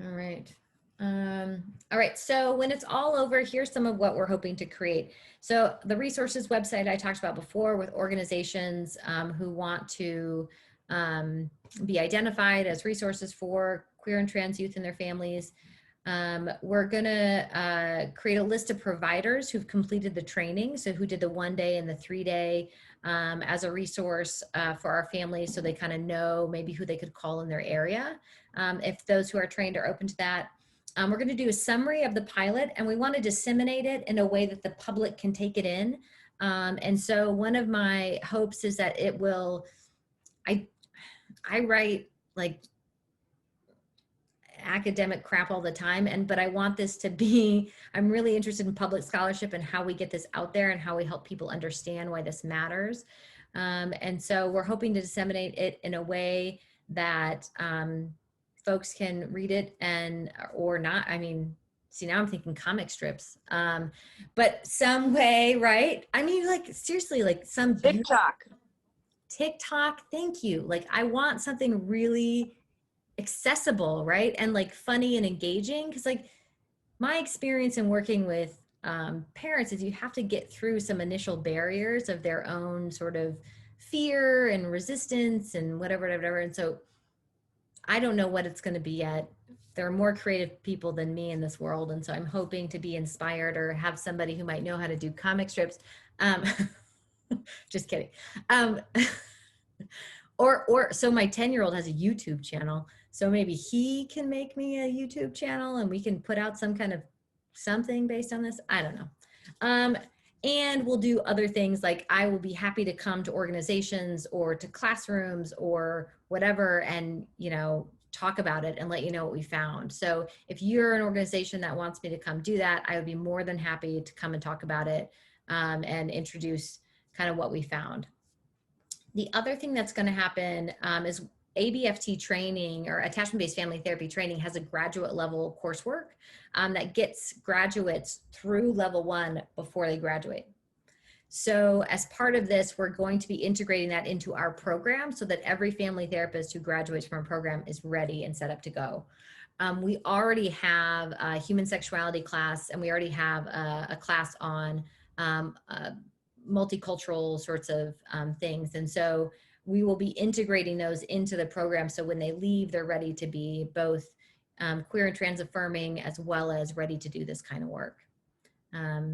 All right. All right. So when it's all over, here's some of what we're hoping to create. So the resources website I talked about before with organizations who want to be identified as resources for queer and trans youth and their families. We're going to create a list of providers who've completed the training. So who did the 1 day and the 3 day as a resource for our families, so they kind of know maybe who they could call in their area. If those who are trained are open to that. We're going to do a summary of the pilot, and we want to disseminate it in a way that the public can take it in. And so one of my hopes is that it will, I write like academic crap all the time, but I want this to be, I'm really interested in public scholarship and how we get this out there and how we help people understand why this matters. And so we're hoping to disseminate it in a way that folks can read it or not. I mean, see, now I'm thinking comic strips, but some way, right? I mean, like, seriously, like some TikTok, thank you. Like, I want something really accessible, right? And like funny and engaging. Because like my experience in working with parents is you have to get through some initial barriers of their own sort of fear and resistance and whatever. And so I don't know what it's going to be yet. There are more creative people than me in this world. And so I'm hoping to be inspired or have somebody who might know how to do comic strips. Just kidding. So my 10-year-old has a YouTube channel. So maybe he can make me a YouTube channel and we can put out some kind of something based on this. I don't know. And we'll do other things, like I will be happy to come to organizations or to classrooms or whatever and, talk about it and let you know what we found. So if you're an organization that wants me to come do that, I would be more than happy to come and talk about it and introduce kind of what we found. The other thing that's going to happen is ABFT training, or attachment-based family therapy training, has a graduate level coursework that gets graduates through level 1 before they graduate. So as part of this, we're going to be integrating that into our program so that every family therapist who graduates from a program is ready and set up to go. We already have a human sexuality class, and we already have a class on multicultural sorts of things. And so we will be integrating those into the program. So when they leave, they're ready to be both queer and trans affirming, as well as ready to do this kind of work.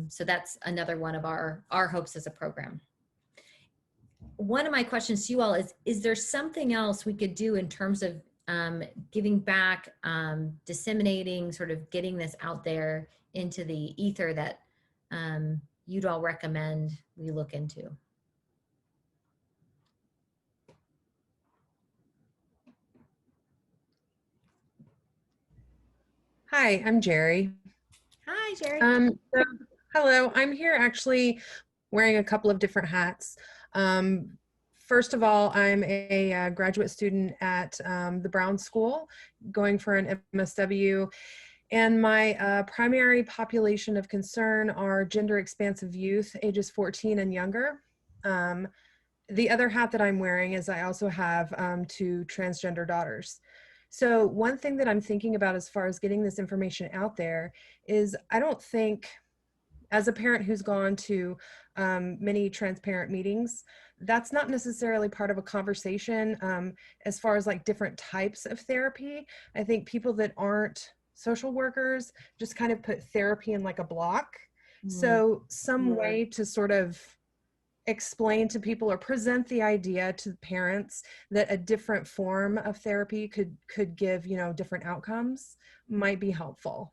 So that's another one of our hopes as a program. One of my questions to you all is there something else we could do in terms of giving back, disseminating, sort of getting this out there into the ether that you'd all recommend we look into? Hi, I'm Jerry. Hi, Jerry. So, hello, I'm here actually wearing a couple of different hats. First of all, I'm a graduate student at the Brown School, going for an MSW, And my primary population of concern are gender expansive youth, ages 14 and younger. The other hat that I'm wearing is I also have 2 transgender daughters. So one thing that I'm thinking about as far as getting this information out there is I don't think, as a parent who's gone to many transparent meetings, that's not necessarily part of a conversation as far as like different types of therapy. I think people that aren't social workers just kind of put therapy in like a block. So some way to sort of explain to people or present the idea to parents that a different form of therapy could give, you know, different outcomes might be helpful.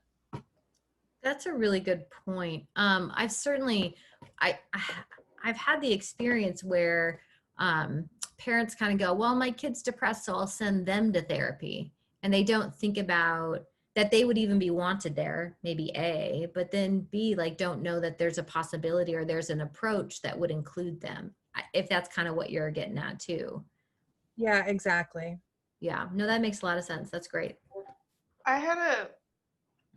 That's a really good point. I've certainly, I've had the experience where parents kind of go, well, my kid's depressed, so I'll send them to therapy. And they don't think about that they would even be wanted there, maybe A, but then B, like don't know that there's a possibility or there's an approach that would include them, if that's kind of what you're getting at too. Yeah, exactly. Yeah, no, that makes a lot of sense. That's great. I had a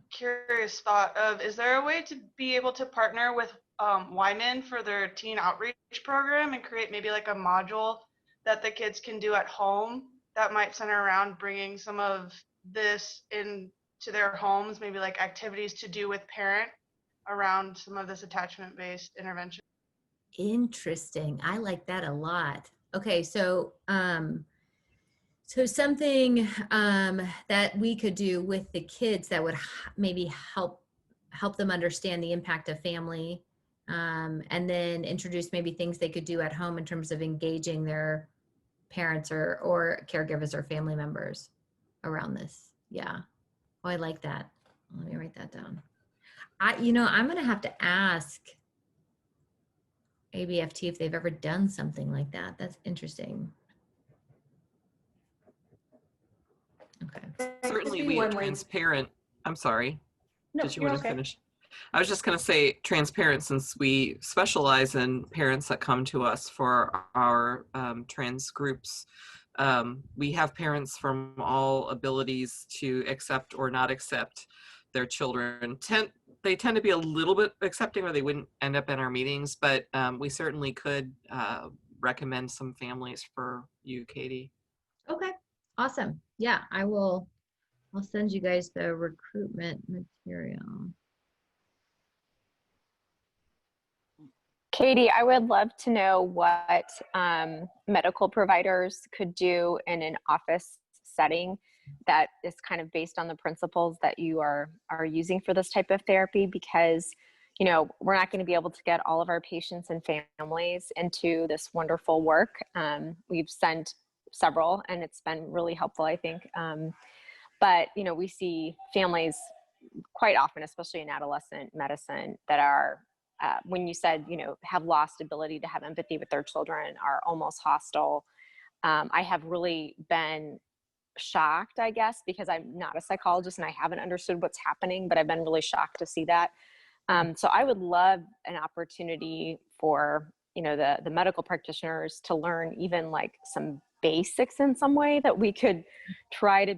curious thought of, is there a way to be able to partner with Wyman for their teen outreach program and create maybe like a module that the kids can do at home that might center around bringing some of this into their homes, maybe like activities to do with parent around some of this attachment-based intervention? Interesting. I like that a lot. Okay, so so something that we could do with the kids that would maybe help them understand the impact of family, and then introduce maybe things they could do at home in terms of engaging their parents or caregivers or family members around this. Yeah. Oh, I like that. Let me write that down. I'm going to have to ask ABFT if they've ever done something like that. That's interesting. Okay. Certainly we at Transparent, I'm sorry. No, Did you you're want to okay. finish? I was just going to say Transparent, since we specialize in parents that come to us for our trans groups. We have parents from all abilities to accept or not accept their children. They tend to be a little bit accepting or they wouldn't end up in our meetings, but we certainly could recommend some families for you, Katie. Okay, awesome. Yeah, I'll send you guys the recruitment material. Katie, I would love to know what medical providers could do in an office setting that is kind of based on the principles that you are using for this type of therapy, because we're not going to be able to get all of our patients and families into this wonderful work. We've sent several and it's been really helpful, I think. But we see families quite often, especially in adolescent medicine, that are when you said, have lost ability to have empathy with their children, are almost hostile. I have really been shocked, I guess, because I'm not a psychologist and I haven't understood what's happening, but I've been really shocked to see that. So I would love an opportunity for, the medical practitioners to learn even like some basics in some way that we could try to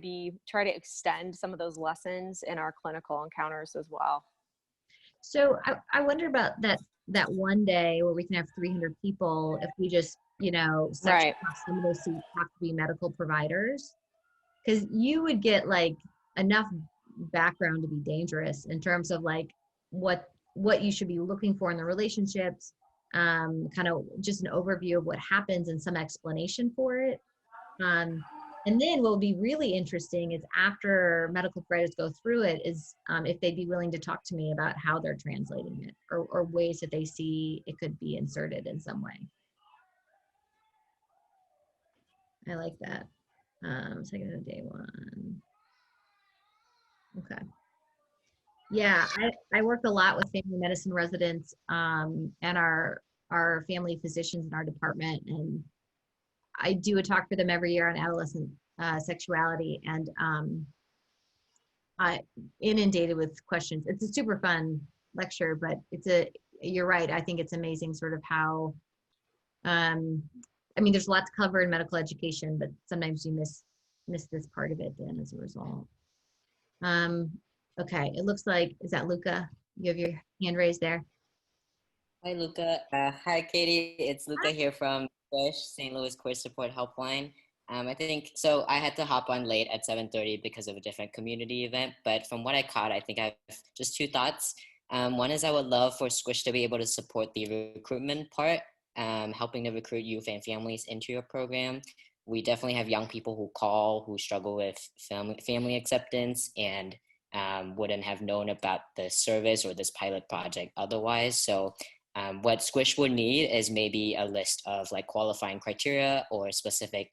extend some of those lessons in our clinical encounters as well. So I wonder about that one day where we can have 300 people if we just, Right. some of those seats have to be medical providers, because you would get like enough background to be dangerous in terms of like what you should be looking for in the relationships, kind of just an overview of what happens and some explanation for it. And then what will be really interesting is after medical providers go through it is if they'd be willing to talk to me about how they're translating it or ways that they see it could be inserted in some way. I like that. Second of day one. Okay. Yeah, I work a lot with family medicine residents and our family physicians in our department, and I do a talk for them every year on adolescent sexuality, and I inundated with questions. It's a super fun lecture, but you're right. I think it's amazing sort of how, there's a lot to cover in medical education, but sometimes you miss this part of it then as a result. Okay, it looks like, is that Luca? You have your hand raised there. Hi, Luca. Hi, Katie. It's Luca here from Push, St. Louis Queer Support Helpline. I think so. I had to hop on late at 7:30 because of a different community event. But from what I caught, I think I have just two thoughts. One is I would love for Squish to be able to support the recruitment part, helping to recruit youth and families into your program. We definitely have young people who call who struggle with family acceptance and wouldn't have known about the service or this pilot project otherwise. So what Squish would need is maybe a list of like qualifying criteria or specific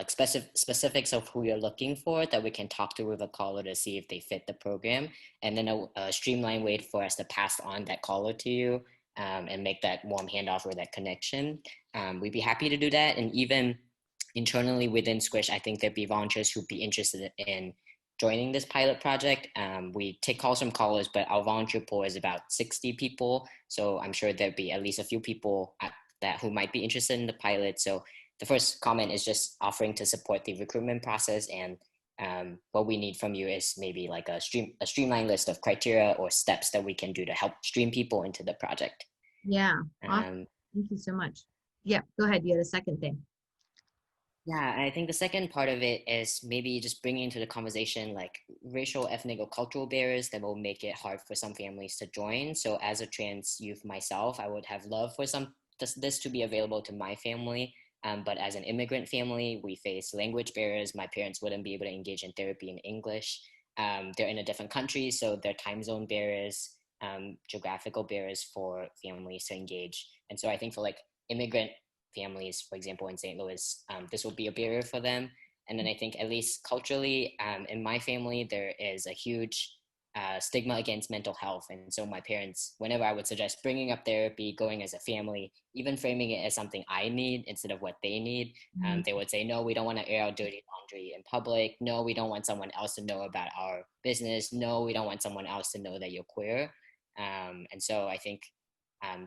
specifics of who you're looking for that we can talk to with a caller to see if they fit the program, and then a streamlined way for us to pass on that caller to you and make that warm handoff or that connection. We'd be happy to do that. And even internally within Squish, I think there'd be volunteers who'd be interested in joining this pilot project. We take calls from callers, but our volunteer pool is about 60 people. So I'm sure there'd be at least a few people who might be interested in the pilot. So the first comment is just offering to support the recruitment process, and what we need from you is maybe like a streamlined list of criteria or steps that we can do to help stream people into the project. Yeah, awesome. Thank you so much. Yeah, go ahead. You had a second thing. Yeah, I think the second part of it is maybe just bringing into the conversation like racial, ethnic, or cultural barriers that will make it hard for some families to join. So as a trans youth myself, I would have loved for this to be available to my family. But as an immigrant family, we face language barriers. My parents wouldn't be able to engage in therapy in English. They're in a different country, so there are time zone barriers, geographical barriers for families to engage. And so I think for like immigrant families, for example, in St. Louis, this will be a barrier for them. And then I think at least culturally, in my family, there is a huge stigma against mental health. And so my parents, whenever I would suggest bringing up therapy, going as a family, even framing it as something I need instead of what they need, they would say, no, we don't want to air our dirty laundry in public. No, we don't want someone else to know about our business. No, we don't want someone else to know that you're queer. And so I think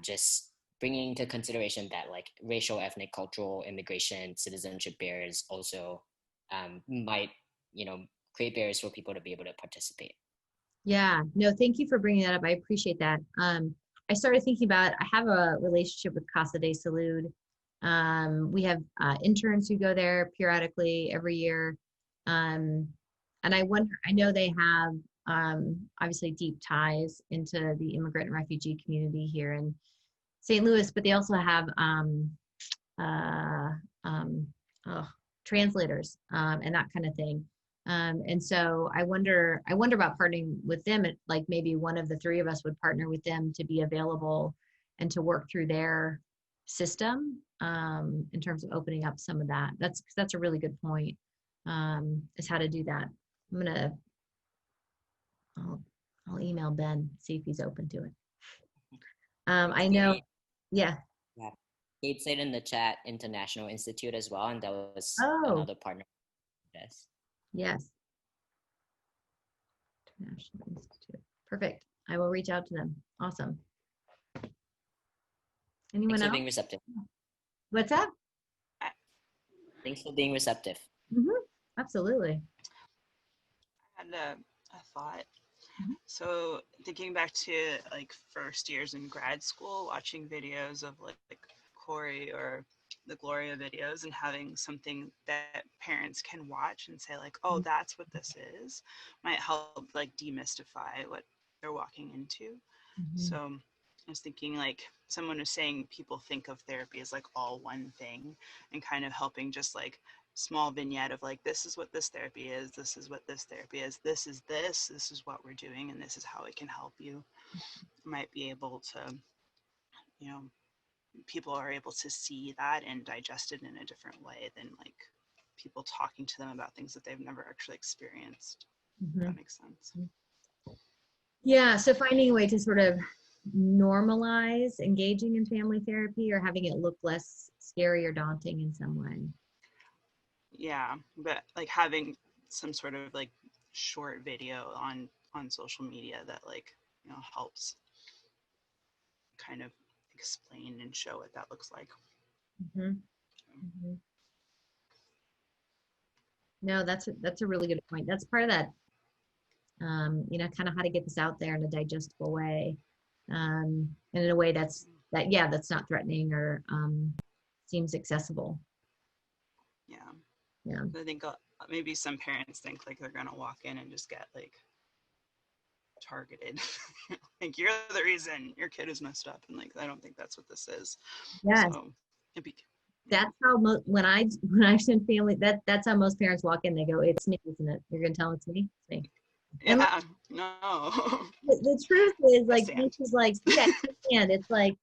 just bringing into consideration that like racial, ethnic, cultural, immigration, citizenship barriers also might, create barriers for people to be able to participate. Yeah, no, thank you for bringing that up. I appreciate that. I started thinking about, I have a relationship with Casa de Salud. We have interns who go there periodically every year. And I wonder, I know they have obviously deep ties into the immigrant and refugee community here in St. Louis, but they also have translators and that kind of thing. And so I wonder about partnering with them. Like maybe one of the three of us would partner with them to be available and to work through their system in terms of opening up some of that. That's a really good point, is how to do that. I'll email Ben, see if he's open to it. I know, yeah. Yeah. Kate said in the chat, International Institute as well, and that was another partner. Yes. Yes. International Institute. Perfect. I will reach out to them. Awesome. Anyone Thanks else? for being receptive. What's up? Thanks for being receptive. Absolutely. I had a thought. So thinking back to like first years in grad school, watching videos of like Corey or the Gloria videos and having something that parents can watch and say like, oh, that's what this is, might help like demystify what they're walking into. So I was thinking like someone was saying people think of therapy as like all one thing, and kind of helping just like small vignette of like, this is what this therapy is, this is what this therapy is, this is what we're doing, and this is how it can help you. Might be able to, people are able to see that and digest it in a different way than like people talking to them about things that they've never actually experienced. If that makes sense. Yeah, so finding a way to sort of normalize engaging in family therapy or having it look less scary or daunting in some way. Yeah, but like having some sort of like short video on social media that like, helps kind of explain and show what that looks like. No, that's a really good point. That's part of that you know, kind of how to get this out there in a digestible way, and in a way that's not threatening or seems accessible. Yeah. Yeah. I think maybe some parents think like they're gonna walk in and just get like targeted. Like, you're the reason your kid is messed up, and like I don't think that's what this is. Yes. So That's how when I send family, that's how most parents walk in. They go, "It's me, isn't it? You're gonna tell it's me? It's me." And yeah, no. the truth is, like, this is like, yeah, and it's like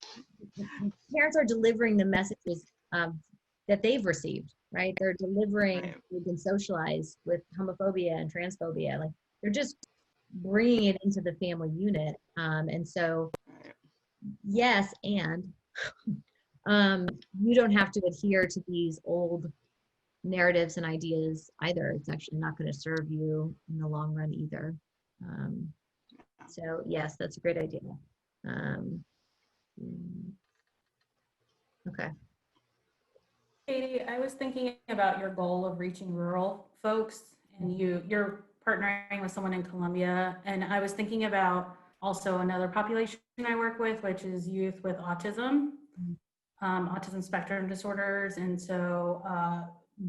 parents are delivering the messages that they've received, right? They're delivering, they've been socialized with homophobia and transphobia. Like, they're just bringing it into the family unit. And so, yes, and you don't have to adhere to these old narratives and ideas either. It's actually not going to serve you in the long run either. So yes, that's a great idea. Okay. Katie, I was thinking about your goal of reaching rural folks, and you're partnering with someone in Colombia, and I was thinking about also another population I work with, which is youth with autism, autism spectrum disorders, and so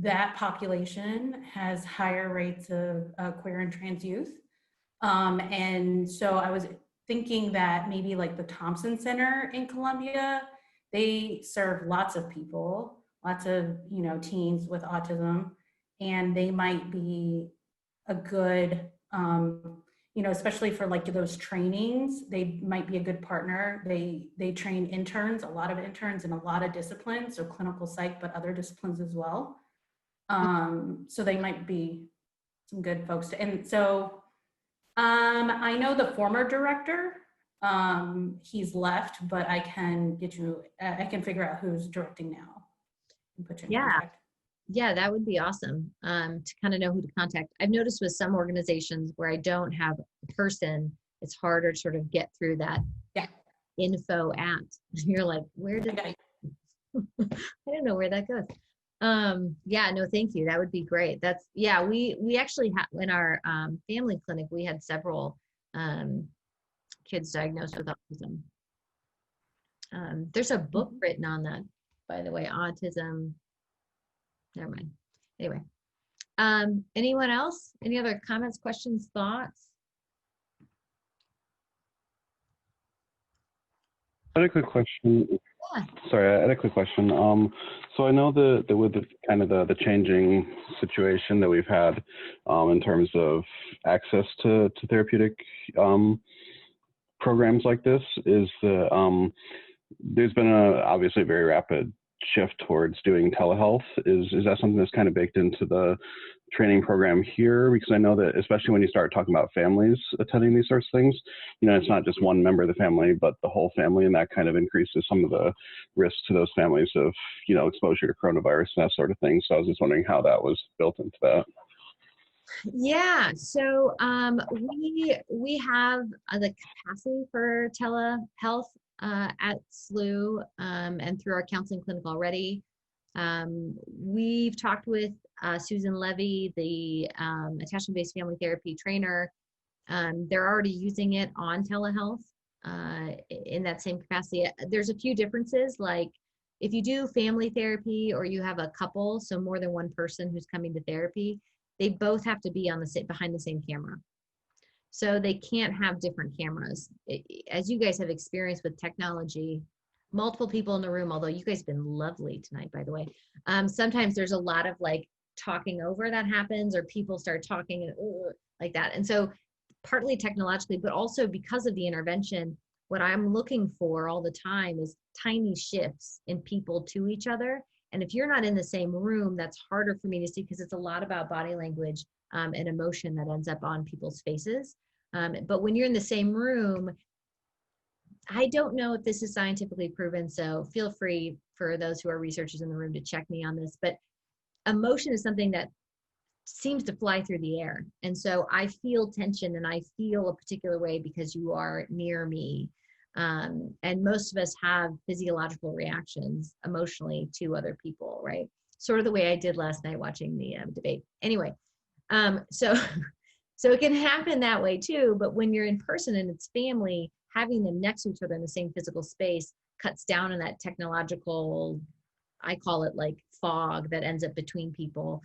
that population has higher rates of queer and trans youth, and so I was thinking that maybe like the Thompson Center in Colombia, they serve lots of people, lots of, you know, teens with autism, and they might be a good, you know, especially for like those trainings, they might be a good partner. They train interns, a lot of interns in a lot of disciplines, so clinical psych, but other disciplines as well. So they might be some good folks. And so I know the former director, he's left, but I can get you, I can figure out who's directing now and put you in contact. Yeah, that would be awesome, to kind of know who to contact. I've noticed with some organizations where I don't have a person, it's harder to sort of get through that info at. You're like, where did I don't know where that goes. Yeah, no, thank you. That would be great. That's, yeah, we actually have in our family clinic, we had several kids diagnosed with autism. There's a book written on that, by the way, autism. Never mind. Anyway, anyone else? Any other comments, questions, thoughts? I had a quick question. Yeah. Sorry, I had a quick question. So I know that with the kind of the changing situation that we've had in terms of access to therapeutic programs like this, is the there's been obviously a very rapid shift towards doing telehealth. Is that something that's kind of baked into the training program here? Because I know that especially when you start talking about families attending these sorts of things, you know, it's not just one member of the family, but the whole family, and that kind of increases some of the risks to those families of, you know, exposure to coronavirus and that sort of thing. So I was just wondering how that was built into that. Yeah, so we have the capacity for telehealth at SLU and through our counseling clinic already. We've talked with Susan Levy, the attachment-based family therapy trainer. They're already using it on telehealth in that same capacity. There's a few differences, like if you do family therapy or you have a couple, so more than one person who's coming to therapy, they both have to be on behind the same camera. So they can't have different cameras. As you guys have experienced with technology, multiple people in the room, although you guys have been lovely tonight, by the way, sometimes there's a lot of like talking over that happens, or people start talking and like that. And so partly technologically, but also because of the intervention, what I'm looking for all the time is tiny shifts in people to each other. And if you're not in the same room, that's harder for me to see, because it's a lot about body language and emotion that ends up on people's faces. But when you're in the same room, I don't know if this is scientifically proven, so feel free for those who are researchers in the room to check me on this, but emotion is something that seems to fly through the air. And so I feel tension and I feel a particular way because you are near me. And most of us have physiological reactions emotionally to other people, right? Sort of the way I did last night watching the debate. Anyway, so So it can happen that way too, but when you're in person and it's family, having them next to each other in the same physical space cuts down on that technological, I call it like fog that ends up between people.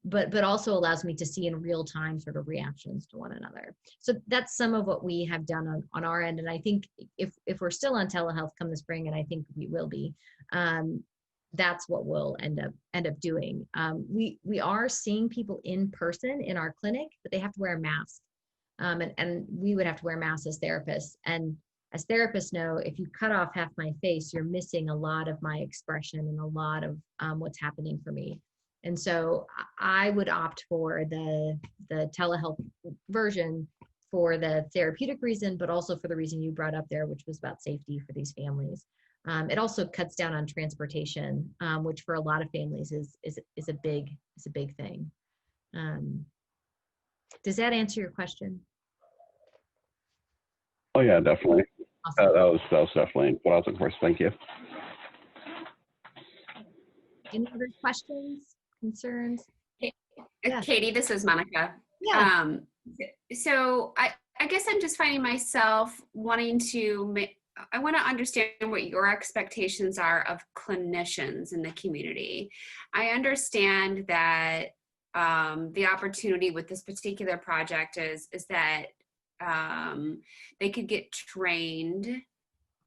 But also allows me to see in real time sort of reactions to one another. So that's some of what we have done on our end. And I think if we're still on telehealth come the spring, and I think we will be, that's what we'll end up doing. We are seeing people in person in our clinic, but they have to wear a mask. And we would have to wear masks as therapists. And as therapists know, if you cut off half my face, you're missing a lot of my expression and a lot of what's happening for me. And so I would opt for the telehealth version for the therapeutic reason, but also for the reason you brought up there, which was about safety for these families. It also cuts down on transportation, which for a lot of families is a big thing. Does that answer your question? Oh yeah, definitely. Awesome. That was definitely what I was looking for. So thank you. Any other questions, concerns? Yeah. Katie, this is Monica. Yeah. So I guess I'm just finding myself wanting to I want to understand what your expectations are of clinicians in the community. I understand that the opportunity with this particular project is that they could get trained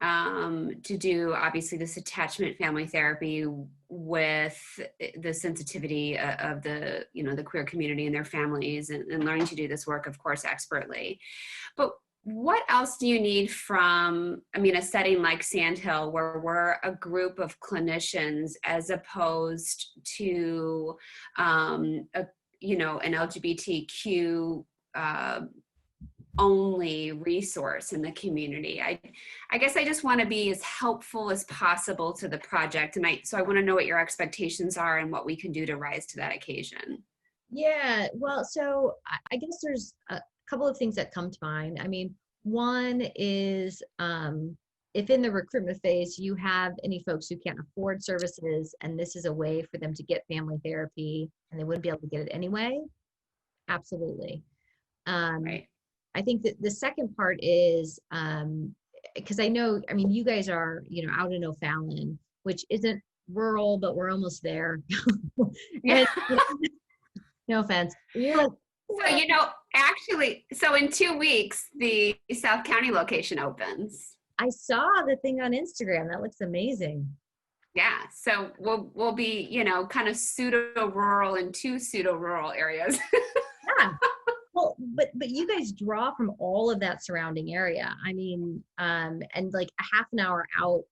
to do obviously this attachment family therapy with the sensitivity of the the queer community and their families, and learning to do this work, of course, expertly. But what else do you need from, a setting like Sandhill, where we're a group of clinicians as opposed to an LGBTQ only resource in the community? I guess I just want to be as helpful as possible to the project, and so I want to know what your expectations are and what we can do to rise to that occasion. Yeah, well, so I guess there's a couple of things that come to mind. One is if in the recruitment phase you have any folks who can't afford services and this is a way for them to get family therapy and they wouldn't be able to get it anyway, absolutely. Right. I think that the second part is, because I know, you guys are, out in O'Fallon, which isn't rural, but we're almost there. And, no offense. So, actually, so in 2 weeks, the South County location opens. I saw the thing on Instagram. That looks amazing. Yeah, so we'll be, kind of pseudo-rural in 2 pseudo-rural areas. Yeah. Well, but you guys draw from all of that surrounding area. And like a half an hour out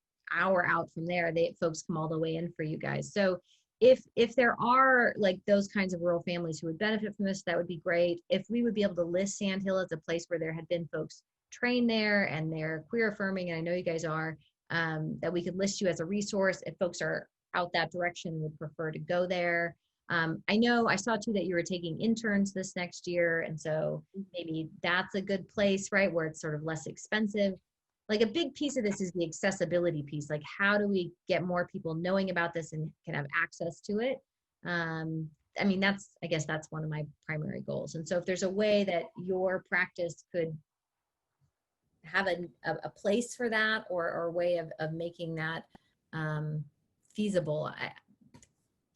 from there, folks come all the way in for you guys. So if there are like those kinds of rural families who would benefit from this, that would be great. If we would be able to list Sandhill as a place where there had been folks trained there and they're queer affirming, and I know you guys are, that we could list you as a resource if folks are out that direction and would prefer to go there. I know I saw too that you were taking interns this next year, and so maybe that's a good place, right, where it's sort of less expensive. Like a big piece of this is the accessibility piece. Like, how do we get more people knowing about this and can have access to it? I guess that's one of my primary goals. And so if there's a way that your practice could have a place for that, or a way of making that feasible,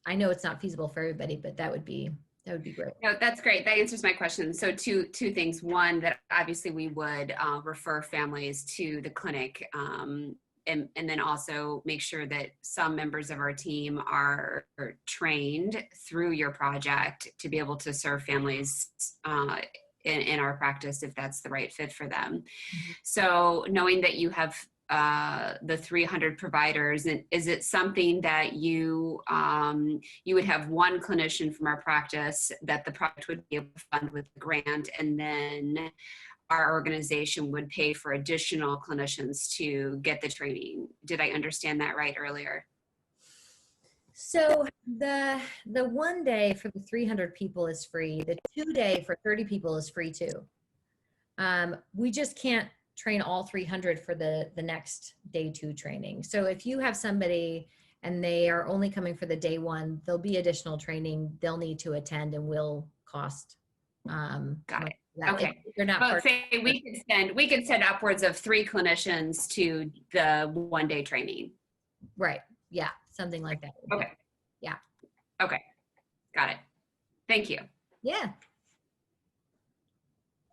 I know it's not feasible for everybody, but that would be great. No, that's great. That answers my question. So two things. One, that obviously we would refer families to the clinic, and then also make sure that some members of our team are trained through your project to be able to serve families in our practice if that's the right fit for them. Mm-hmm. So knowing that you have the 300 providers, and is it something that you would have one clinician from our practice that the project would be able to fund with the grant, and then our organization would pay for additional clinicians to get the training? Did I understand that right earlier? So the 1 day for the 300 people is free. The 2 day for 30 people is free too. We just can't train all 300 for the next day 2 training. So if you have somebody and they are only coming for the day 1, there'll be additional training they'll need to attend and will cost Got it. that. Okay. If they're not But part say we could send upwards of 3 clinicians to the 1-day training. Right. Yeah. Something like that. Okay. Yeah. Okay. Got it. Thank you. Yeah.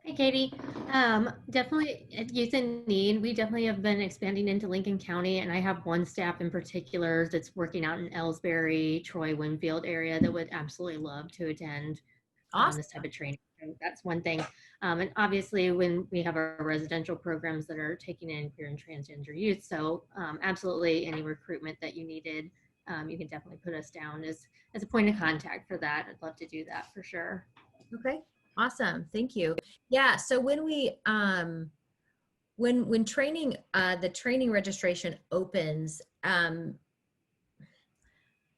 Hey, Katie. Definitely at Youth in Need, we definitely have been expanding into Lincoln County, and I have one staff in particular that's working out in Ellsbury, Troy, Winfield area that would absolutely love to attend this type of training. So that's one thing. And obviously when we have our residential programs that are taking in queer and transgender youth, so absolutely any recruitment that you needed, you can definitely put us down as a point of contact for that. I'd love to do that for sure. Okay. Awesome. Thank you. Yeah. So when we, when training, the training registration opens,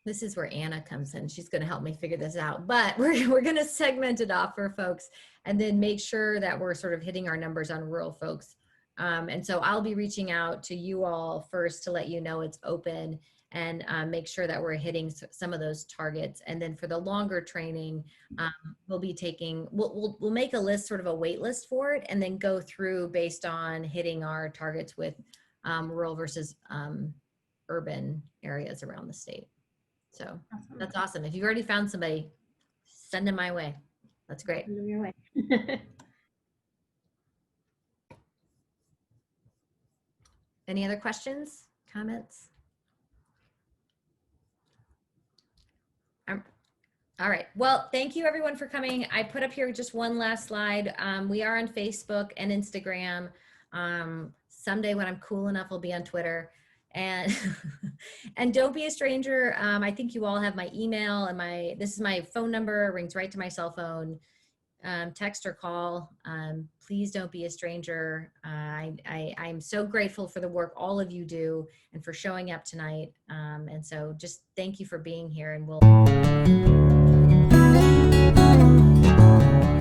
this is where Anna comes in. She's going to help me figure this out, but we're going to segment it off for folks and then make sure that we're sort of hitting our numbers on rural folks. And so I'll be reaching out to you all first to let you know it's open and make sure that we're hitting some of those targets. And then for the longer training, we'll be taking, we'll make a list, sort of a wait list for it, and then go through based on hitting our targets with rural versus urban areas around the state. So that's awesome. If you've already found somebody, send them my way. That's great. Send them your way. Any other questions, comments? All right. Well, thank you everyone for coming. I put up here just one last slide. We are on Facebook and Instagram. Someday when I'm cool enough, we'll be on Twitter. And and don't be a stranger. I think you all have my email and this is my phone number, rings right to my cell phone. Text or call. Please don't be a stranger. I'm so grateful for the work all of you do and for showing up tonight. And so just thank you for being here, and we'll